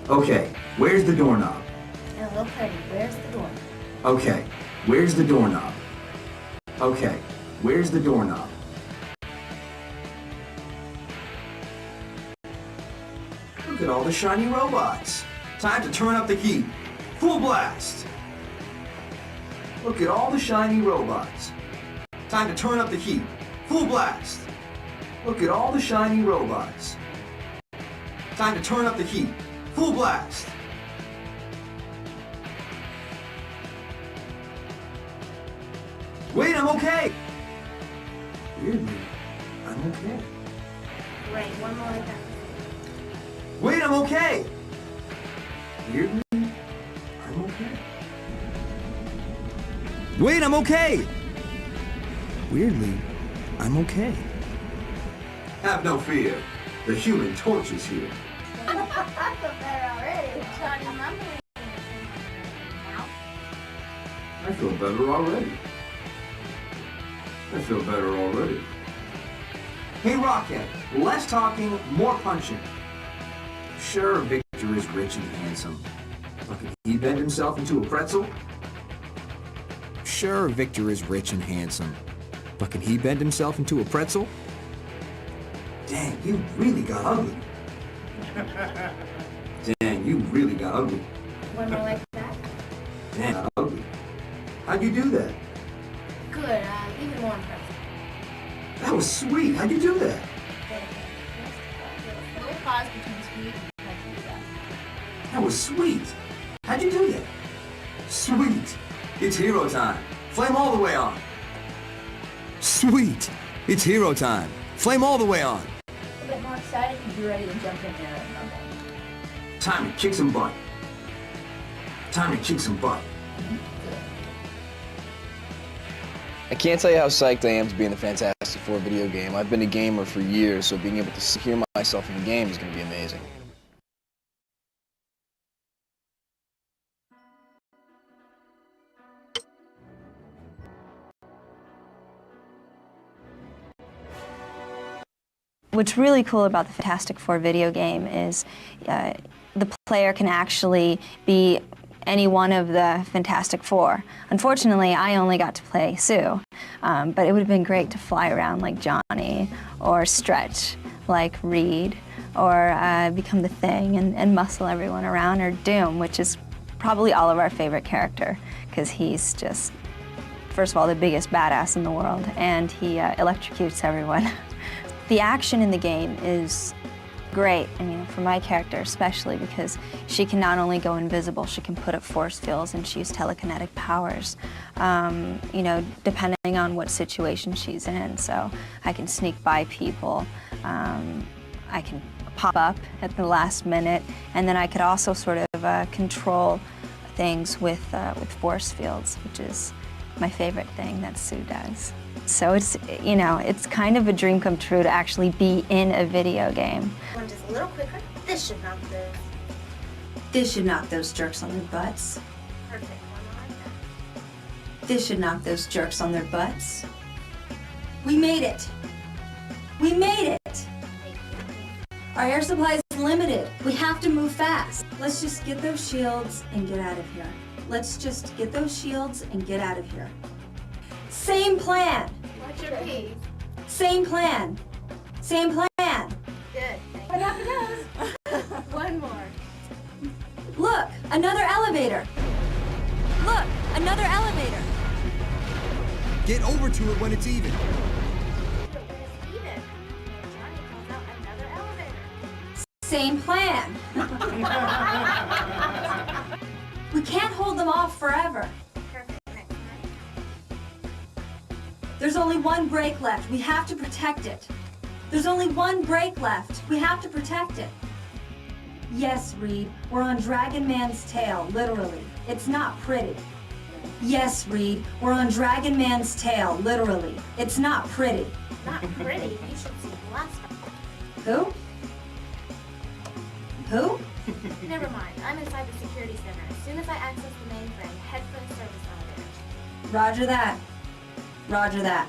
Okay, where's the doorknob? And a little pretty. Where's the door? Okay, where's the doorknob? Okay, where's the doorknob? Look at all the shiny robots. Time to turn up the heat. Full blast! Look at all the shiny robots. Time to turn up the heat. Full blast! Look at all the shiny robots. Time to turn up the heat. Full blast! Wait, I'm okay! Weirdly, I'm okay. Great, one more like that. Wait, I'm okay! Weirdly, I'm okay. Wait, I'm okay! Weirdly, I'm okay. Have no fear. The Human Torch is here. I feel better already. Johnny, remember I feel better already. I feel better already. Hey, Rockhead, less talking, more punching. Sure, Victor is rich and handsome, but can he bend himself into a pretzel? Sure, Victor is rich and handsome, but can he bend himself into a pretzel? Dang, you really got ugly. Dang, you really got ugly. one more like that. Dang, got ugly. How'd you do that? Good, even more impressive. That was sweet. How'd you do that? A little pause between sweet and how'd you do that? That was sweet. How'd you do that? Sweet. It's hero time. Flame all the way on. Sweet. It's hero time. Flame all the way on. A bit more excited because you're ready to jump in there and rumble. Time to kick some butt. Time to kick some butt. I can't tell you how psyched I am to be in the Fantastic Four video game. I've been a gamer for years, so being able to hear myself in the game is going to be amazing. What's really cool about the Fantastic Four video game is the player can actually be any one of the Fantastic Four. Unfortunately, I only got to play Sue, but it would have been great to fly around like Johnny, or stretch like Reed, or become the Thing and muscle everyone around, or Doom, which is probably all of our favorite character, because he's just, first of all, the biggest badass in the world, and he electrocutes everyone. The action in the game is great, I mean, for my character especially, because she can not only go invisible, she can put up force fields and she uses telekinetic powers, you know, depending on what situation she's in. So I can sneak by people, I can pop up at the last minute, and then I could also sort of control things with force fields, which is my favorite thing that Sue does. So it's, you know, it's kind of a dream come true to actually be in a video game. One just a little quicker. This should knock those. This should knock those jerks on their butts. Perfect. One more like that. This should knock those jerks on their butts. We made it. We made it. Our air supply is limited. We have to move fast. Let's just get those shields and get out of here. Let's just get those shields and get out of here. Same plan. What's your piece? Same plan. Same plan. Good. What happened goes. One more. Look, another elevator. Look, another elevator. Get over to it when it's even. Even. Johnny calls out another elevator. Same plan. We can't hold them off forever. Perfect. Next time. There's only one break left. We have to protect it. There's only one break left. We have to protect it. Yes, Reed, we're on Dragon Man's tail, literally. It's not pretty. Yes, Reed, we're on Dragon Man's tail, literally. It's not pretty. Not pretty. You should see last time. Who? Who? Never mind. I'm inside the security center. As soon as I access the mainframe, head for the service elevator. Roger that. Roger that.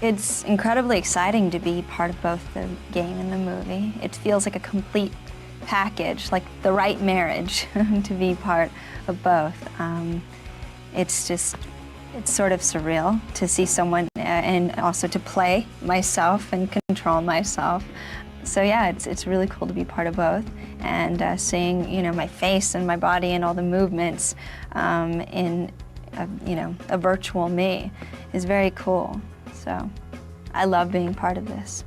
It's incredibly exciting to be part of both the game and the movie. It feels like a complete package, like the right marriage to be part of both. It's sort of surreal to see someone and also to play myself and control myself. So yeah, it's really cool to be part of both, and seeing my face and my body and all the movements in a virtual me is very cool. So I love being part of this.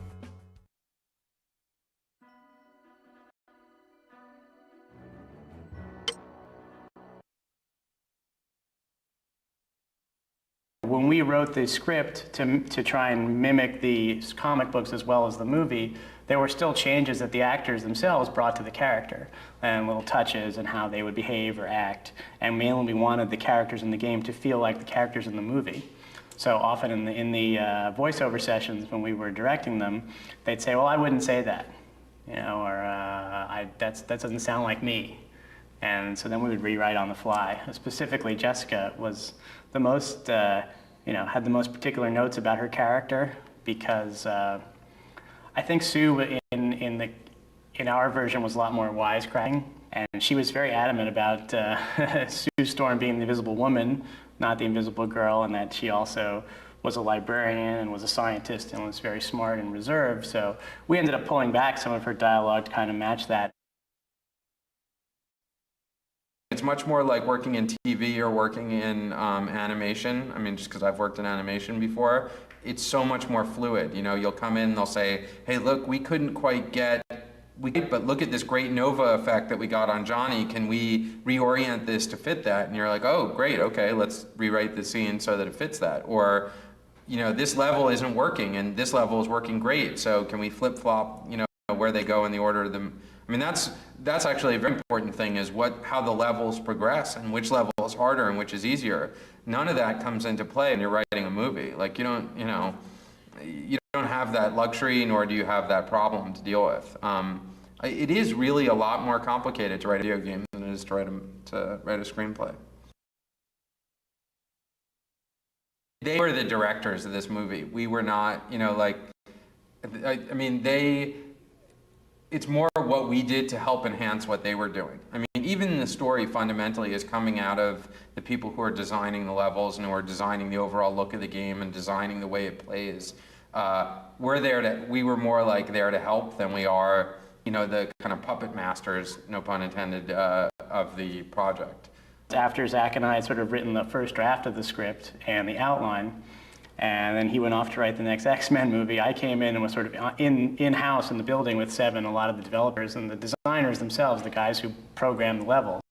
When we wrote the script to try and mimic the comic books as well as the movie, there were still changes that the actors themselves brought to the character, and little touches and how they would behave or act. And mainly we wanted the characters in the game to feel like the characters in the movie. So often in the voiceover sessions when we were directing them, they'd say, "Well, I wouldn't say that," or that doesn't sound like me. And so then we would rewrite on the fly. Specifically, Jessica was the most, had the most particular notes about her character, because I think Sue in our version was a lot more wisecracking, and she was very adamant about Sue Storm being the Invisible Woman, not the Invisible Girl, and that she also was a librarian and was a scientist and was very smart and reserved. So we ended up pulling back some of her dialogue to kind of match that. It's much more like working in TV or working in animation. I mean, just because I've worked in animation before, it's so much more fluid. You'll come in and they'll say, "Hey, look, we couldn't quite get, but look at this great Nova effect that we got on Johnny. Can we reorient this to fit that?" And you're like, "Oh, great, okay, let's rewrite the scene so that it fits that." Or, this level isn't working and this level is working great, so can we flip-flop, where they go in the order of them. I mean, that's actually a very important thing, is how the levels progress and which level is harder and which is easier. None of that comes into play when you're writing a movie. Like, you don't have that luxury, nor do you have that problem to deal with. It is really a lot more complicated to write a video game than it is to write a screenplay. They were the directors of this movie. We were not, it's more what we did to help enhance what they were doing. I mean, even the story fundamentally is coming out of the people who are designing the levels and who are designing the overall look of the game and designing the way it plays. We were more like there to help than we are, the kind of puppet masters, no pun intended, of the project. After Zach and I had sort of written the first draft of the script and the outline, and then he went off to write the next X-Men movie, I came in and was sort of in-house in the building with Seven, a lot of the developers and the designers themselves, the guys who programmed the levels.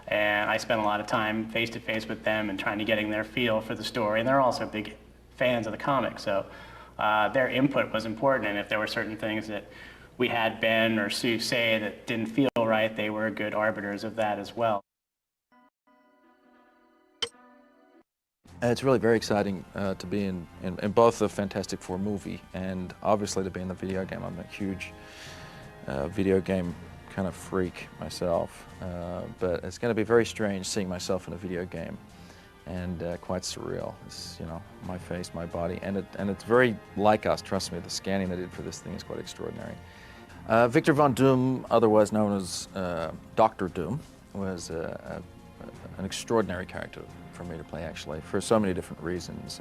And I spent a lot of time face-to-face with them and trying to getting their feel for the story. And they're also big fans of the comic, so their input was important. And if there were certain things that we had Ben or Sue say that didn't feel right, they were good arbiters of that as well. It's really very exciting to be in both the Fantastic Four movie and obviously to be in the video game. I'm a huge video game kind of freak myself, but it's going to be very strange seeing myself in a video game. and quite surreal. It's, you know, my face, my body, and it's very like us. Trust me, the scanning they did for this thing is quite extraordinary. Victor Von Doom, otherwise known as Dr. Doom, was an extraordinary character for me to play, actually, for so many different reasons.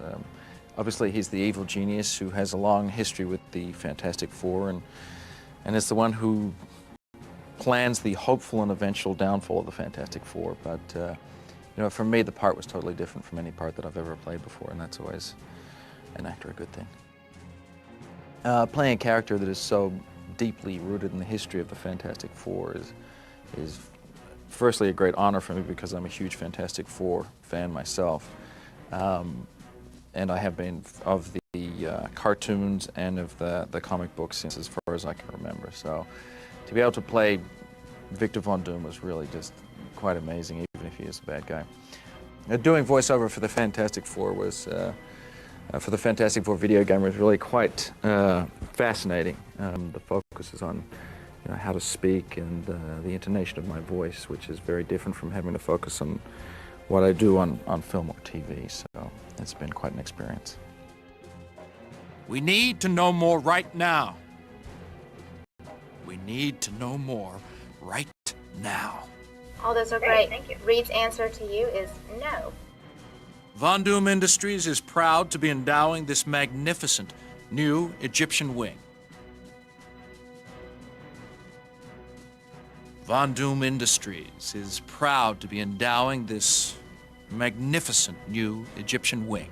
Obviously, he's the evil genius who has a long history with the Fantastic Four, and is the one who plans the hopeful and eventual downfall of the Fantastic Four. But you know, for me, the part was totally different from any part that I've ever played before, and that's always an actor a good thing. Playing a character that is so deeply rooted in the history of the Fantastic Four is firstly a great honor for me because I'm a huge Fantastic Four fan myself. And I have been of the cartoons and of the comic books since as far as I can remember. So to be able to play Victor Von Doom was really just quite amazing, even if he is a bad guy. Doing voiceover for the Fantastic Four was, for the Fantastic Four video game was really quite fascinating. The focus is on how to speak and the intonation of my voice, which is very different from having to focus on what I do on film or TV, so it's been quite an experience. We need to know more right now. We need to know more right now. All those are great. Thank you. Reed's answer to you is no. Von Doom Industries is proud to be endowing this magnificent new Egyptian wing. Von Doom Industries is proud to be endowing this magnificent new Egyptian wing.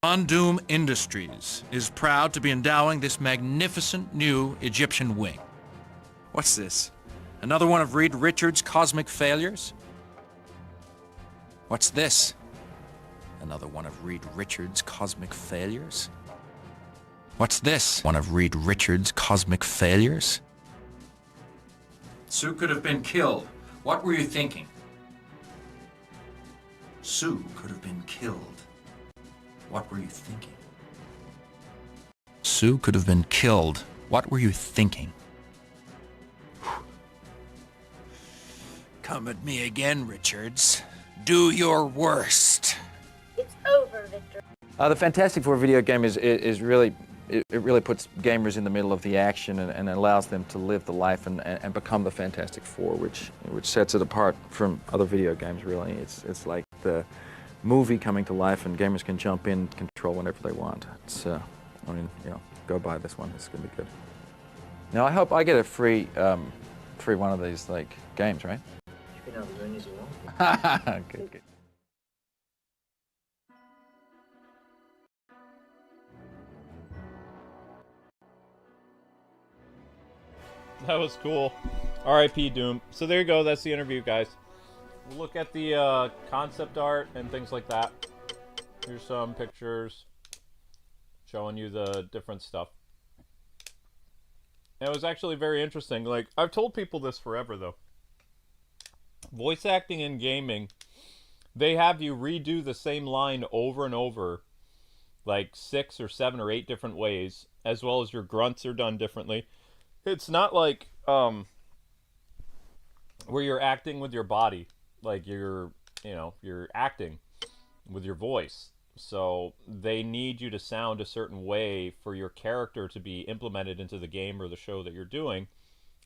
Von Doom Industries is proud to be endowing this magnificent new Egyptian wing. What's this? Another one of Reed Richards' cosmic failures? What's this? Another one of Reed Richards' cosmic failures? What's this? One of Reed Richards' cosmic failures? Sue could have been killed. What were you thinking? Sue could have been killed. What were you thinking? Sue could have been killed. What were you thinking? Come at me again, Richards. Do your worst. It's over, Victor. The Fantastic Four video game is really, it really puts gamers in the middle of the action and allows them to live the life and become the Fantastic Four, which sets it apart from other video games, really. It's like the movie coming to life, and gamers can jump in, control whenever they want. It's, I mean, go buy this one. It's gonna be good. Now, I hope I get a free one of these games, right? You can have as many as you want. Good. That was cool. R.I.P. Doom. So there you go. That's the interview, guys. We'll look at the concept art and things like that. Here's some pictures showing you the different stuff. And it was actually very interesting. Like, I've told people this forever, though. Voice acting in gaming, they have you redo the same line over and over, like 6 or 7 or 8 different ways, as well as your grunts are done differently. It's not like where you're acting with your body, like you're acting with your voice. So they need you to sound a certain way for your character to be implemented into the game or the show that you're doing.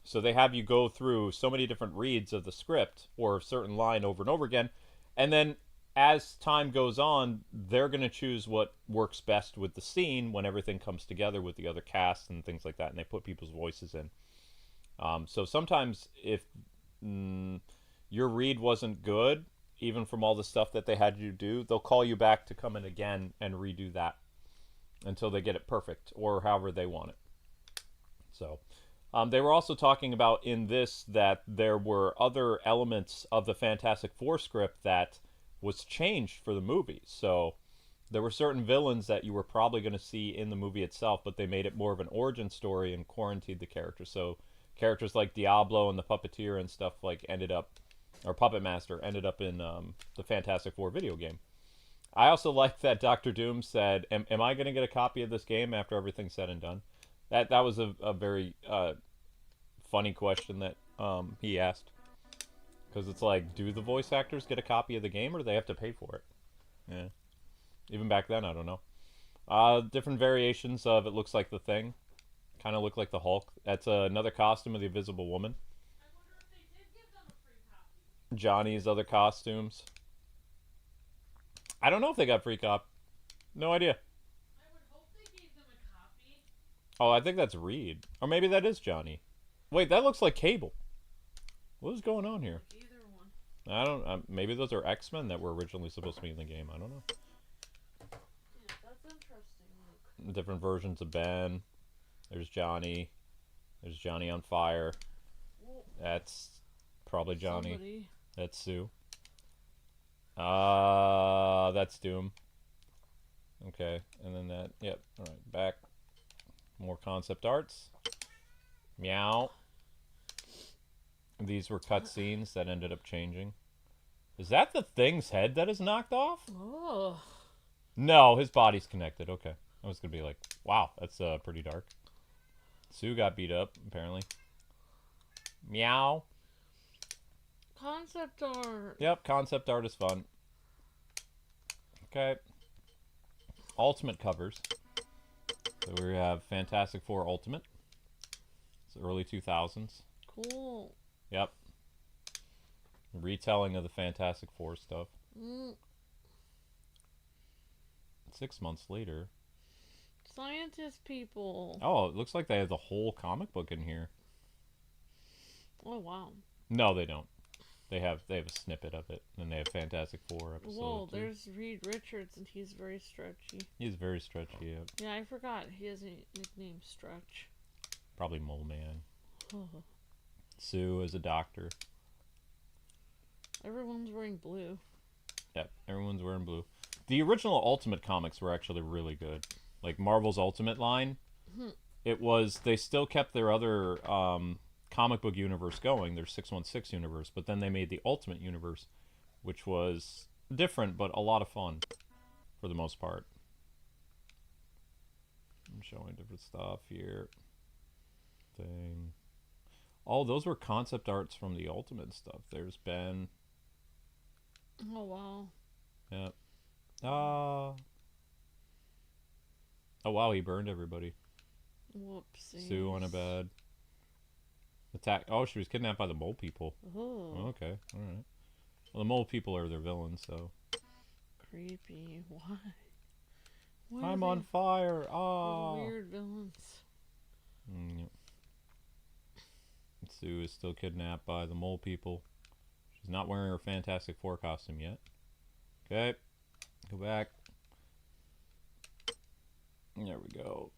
So they have you go through so many different reads of the script or a certain line over and over again. And then as time goes on, they're going to choose what works best with the scene when everything comes together with the other cast and things like that. And they put people's voices in. So sometimes if your read wasn't good, even from all the stuff that they had you do, they'll call you back to come in again and redo that until they get it perfect or however they want it. So they were also talking about in this that there were other elements of the Fantastic Four script that was changed for the movie. So there were certain villains that you were probably going to see in the movie itself, but they made it more of an origin story and quarantined the characters. So characters like Diablo and the Puppeteer and stuff ended up, or Puppet Master, ended up in the Fantastic Four video game. I also like that Dr. Doom said, am I going to get a copy of this game after everything's said and done? That was a very funny question that he asked. Because it's like, do the voice actors get a copy of the game, or do they have to pay for it? Yeah. Even back then, I don't know. Different variations of it looks like the Thing. Kind of look like the Hulk. That's another costume of the Invisible Woman. Johnny's other costumes. I don't know if they got free cop. No idea. Oh, I think that's Reed. Or maybe that is Johnny. Wait, that looks like Cable. What is going on here? I don't... maybe those are X-Men that were originally supposed to be in the game. I don't know. Yeah, that's interesting. Different versions of Ben. There's Johnny. There's Johnny on Fire. That's probably Johnny. Somebody. That's Sue. That's Doom. Okay, and then that... Yep, alright, back. More concept arts. Meow. These were cutscenes that ended up changing. Is that the Thing's head that is knocked off? Oh. No, his body's connected. Okay. I was going to be like, wow, that's pretty dark. Sue got beat up, apparently. Meow. Concept art. Yep, concept art is fun. Okay. Ultimate covers. So we have Fantastic Four Ultimate. It's early 2000s. Cool. Yep. Retelling of the Fantastic Four stuff. 6 months later. Scientist people. Oh, it looks like they have the whole comic book in here. Oh, wow. No, they don't. They have a snippet of it, and they have Fantastic Four episodes. Whoa, there's Reed Richards, and he's very stretchy. He's very stretchy, yeah. Yeah, I forgot. He has a nickname, Stretch. Probably Mole Man. Sue is a doctor. Everyone's wearing blue. Yep, everyone's wearing blue. The original Ultimate comics were actually really good. Like Marvel's Ultimate line. It was, they still kept their other comic book universe going, their 616 universe, but then they made the Ultimate universe, which was different, but a lot of fun, for the most part. I'm showing different stuff here. Thing. Oh, those were concept arts from the Ultimate stuff. There's Ben. Oh, wow. Yep. Oh, wow, he burned everybody. Whoopsie. Sue on a bed. Attack. Oh, she was kidnapped by the mole people. Oh. Okay, alright. Well, the mole people are their villains, so. Creepy. Why? I'm on fire. Ah. Weird villains. Yep. Sue is still kidnapped by the mole people. She's not wearing her Fantastic Four costume yet. Okay. Go back. There we go.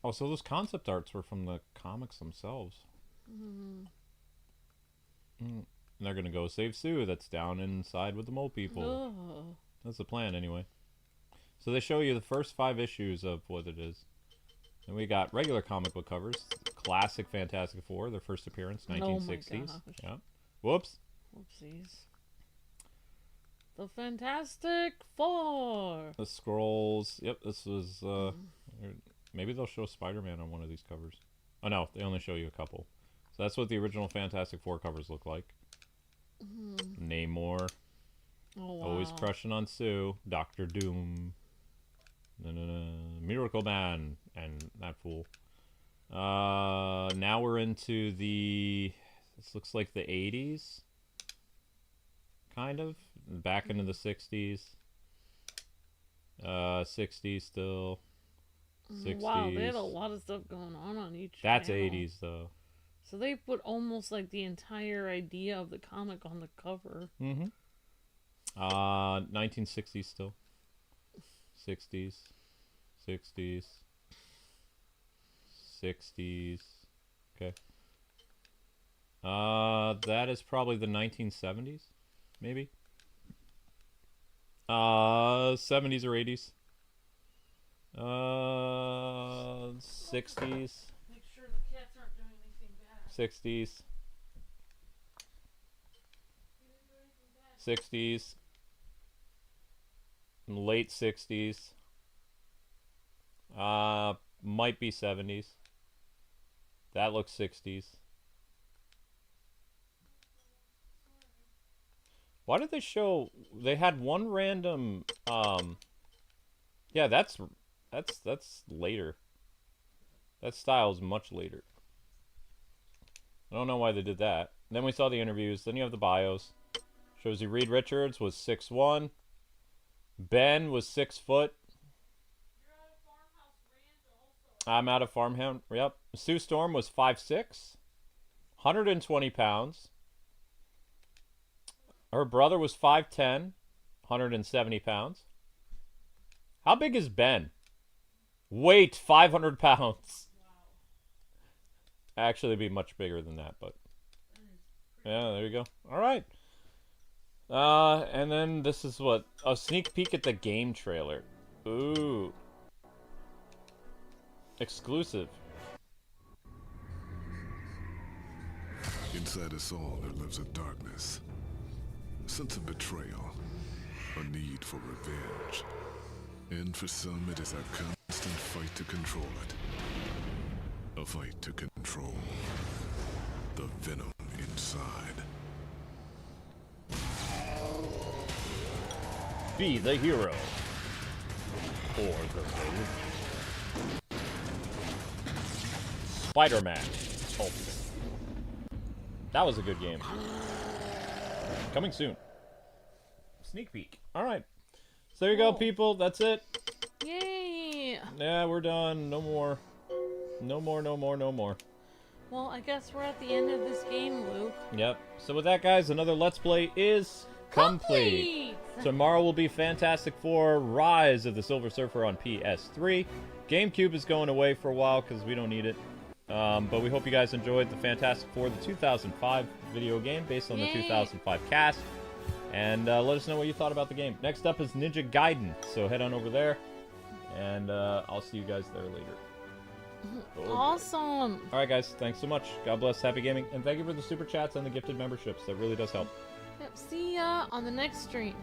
Oh, so those concept arts were from the comics themselves. And they're gonna go save Sue that's down inside with the mole people. Oh. That's the plan anyway. So they show you the first 5 issues of what it is. And we got regular comic book covers. Classic Fantastic Four, their first appearance, 1960s. Oh my gosh. Yeah. Whoops. Whoopsies. The Fantastic Four. The scrolls. Yep, this was maybe they'll show Spider-Man on one of these covers. Oh no, they only show you a couple. So that's what the original Fantastic Four covers look like. Namor. Oh, wow. Always crushing on Sue. Doctor Doom. Miracle Man. And that fool. Now we're into the... This looks like the 80s. Kind of. Back into the 60s. 60s still. 60s. Wow, they had a lot of stuff going on each That's panel. 80s though. So they put almost like the entire idea of the comic on the cover. 1960s still. 60s. 60s. 60s. Okay. That is probably the 1970s, maybe. 70s or 80s. 60s. Make sure the cats aren't doing anything bad. 60s. 60s. Late 60s. Might be 70s. That looks 60s. Why did they show... They had one random... Yeah, that's later. That style is much later. I don't know why they did that. Then we saw the interviews. Then you have the bios. Shows you Reed Richards was 6'1". Ben was 6 foot. I'm out of Farmhound. Yep. Sue Storm was 5'6", 120 pounds. Her brother was 5'10", 170 pounds. How big is Ben? Weight 500 pounds. Actually, it'd be much bigger than that, but yeah, there you go. All right. And then this is what a sneak peek at the game trailer. Ooh. Exclusive. Inside us all there lives a darkness, a sense of betrayal, a need for revenge. And for some, it is a constant fight to control it. A fight to control the venom inside. Be the hero. Or the villain. Spider-Man. Ultimate. That was a good game. Coming soon. Sneak peek. Alright. So there you go, people. That's it. Yay! Yeah, we're done. No more. No more, no more, no more. Well, I guess we're at the end of this game, Luke. Yep. So with that, guys, another Let's Play is complete. Tomorrow will be Fantastic Four Rise of the Silver Surfer on PS3. GameCube is going away for a while because we don't need it. But we hope you guys enjoyed the Fantastic Four, the 2005 video game based on the 2005 cast. And let us know what you thought about the game. Next up is Ninja Gaiden, so head on over there. And I'll see you guys there later. Awesome. Alright guys, thanks so much. God bless, happy gaming. And thank you for the super chats and the gifted memberships. That really does help. Yep, see ya on the next stream.